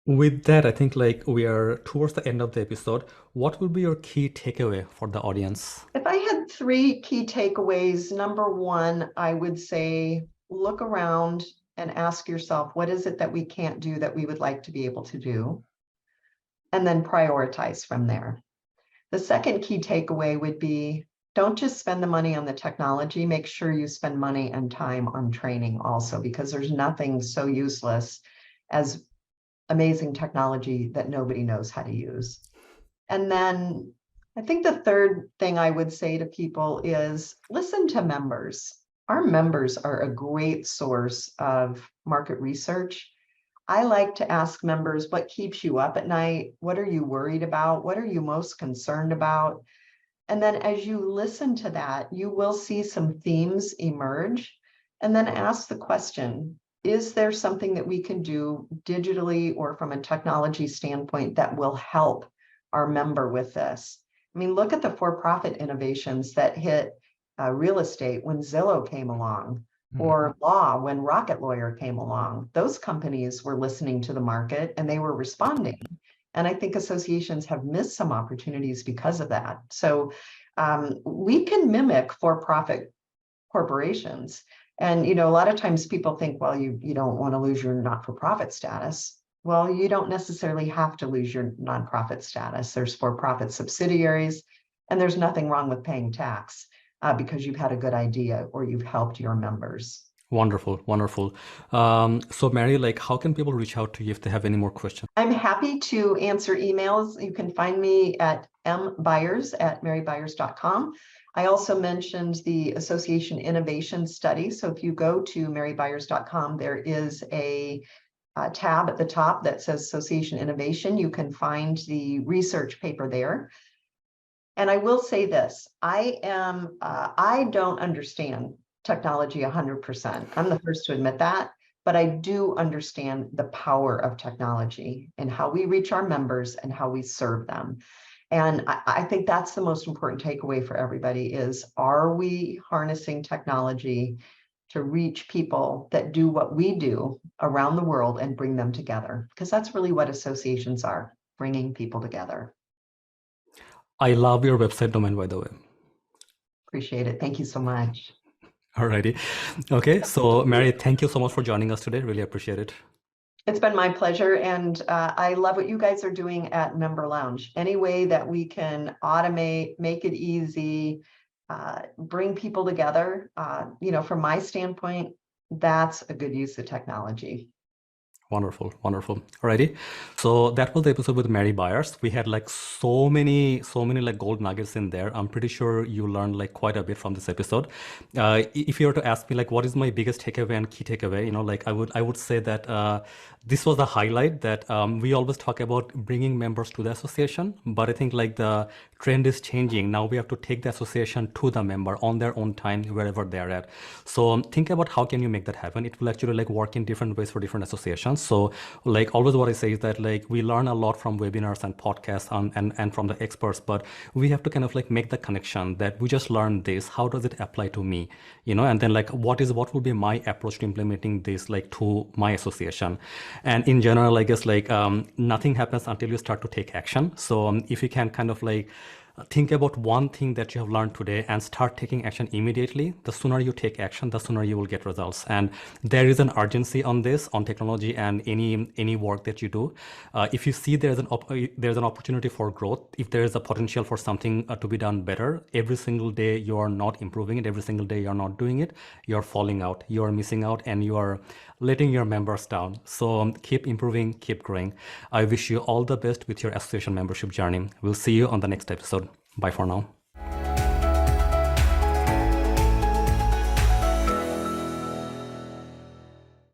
With that, I think we are towards the end of the episode. What will be your key takeaway for the audience? If I had 3 key takeaways, number 1, I would say look around and ask yourself, what is it that we can't do that we would like to be able to do? And then prioritize from there. The second key takeaway would be, don't just spend the money on the technology, make sure you spend money and time on training also, because there's nothing so useless as amazing technology that nobody knows how to use. And then I think the third thing I would say to people is listen to members. Our members are a great source of market research. I like to ask members, what keeps you up at night? What are you worried about? What are you most concerned about? And then as you listen to that, you will see some themes emerge, and then ask the question, is there something that we can do digitally or from a technology standpoint that will help our member with this? I mean, look at the for-profit innovations that hit real estate when Zillow came along, or law when Rocket Lawyer came along. Those companies were listening to the market and they were responding. And I think associations have missed some opportunities because of that. So we can mimic for-profit corporations. And, a lot of times people think, well, you don't want to lose your not-for-profit status. Well, you don't necessarily have to lose your nonprofit status. There's for-profit subsidiaries, and there's nothing wrong with paying tax because you've had a good idea or you've helped your members. Wonderful. So Mary, how can people reach out to you if they have any more questions? I'm happy to answer emails. You can find me at mbyers@marybyers.com. I also mentioned the Association Innovation Study. So if you go to marybyers.com, there is a tab at the top that says Association Innovation. You can find the research paper there. And I will say this, I don't understand technology 100%. I'm the first to admit that, but I do understand the power of technology and how we reach our members and how we serve them. And I think that's the most important takeaway for everybody is, are we harnessing technology to reach people that do what we do around the world and bring them together? Because that's really what associations are, bringing people together. I love your website domain, by the way. Appreciate it. Thank you so much. Alrighty. Okay. So Mary, thank you so much for joining us today. Really appreciate it. It's been my pleasure. And I love what you guys are doing at Member Lounge. Any way that we can automate, make it easy, bring people together, from my standpoint, that's a good use of technology. Wonderful. Alrighty. So that was the episode with Mary Byers. We had so many gold nuggets in there. I'm pretty sure you learned quite a bit from this episode. If you were to ask me what is my biggest takeaway and key takeaway, I would say that this was the highlight that we always talk about bringing members to the association, but I think the trend is changing. Now we have to take the association to the member on their own time, wherever they are at. So think about how can you make that happen. It will actually work in different ways for different associations. So like always what I say is that like we learn a lot from webinars and podcasts and from the experts, but we have to kind of like make the connection that we just learned this. How does it apply to me? And then like what will be my approach to implementing this like to my association? And in general, I guess like nothing happens until you start to take action. So if you can kind of like think about one thing that you have learned today and start taking action immediately. The sooner you take action, the sooner you will get results. And there is an urgency on this, on technology and any work that you do. If you see there's an opportunity for growth, if there is a potential for something to be done better, every single day you are not improving it, every single day you're not doing it, you're falling out, you're missing out, and you are letting your members down. So keep improving, keep growing. I wish you all the best with your association membership journey. We'll see you on the next episode. Bye for now.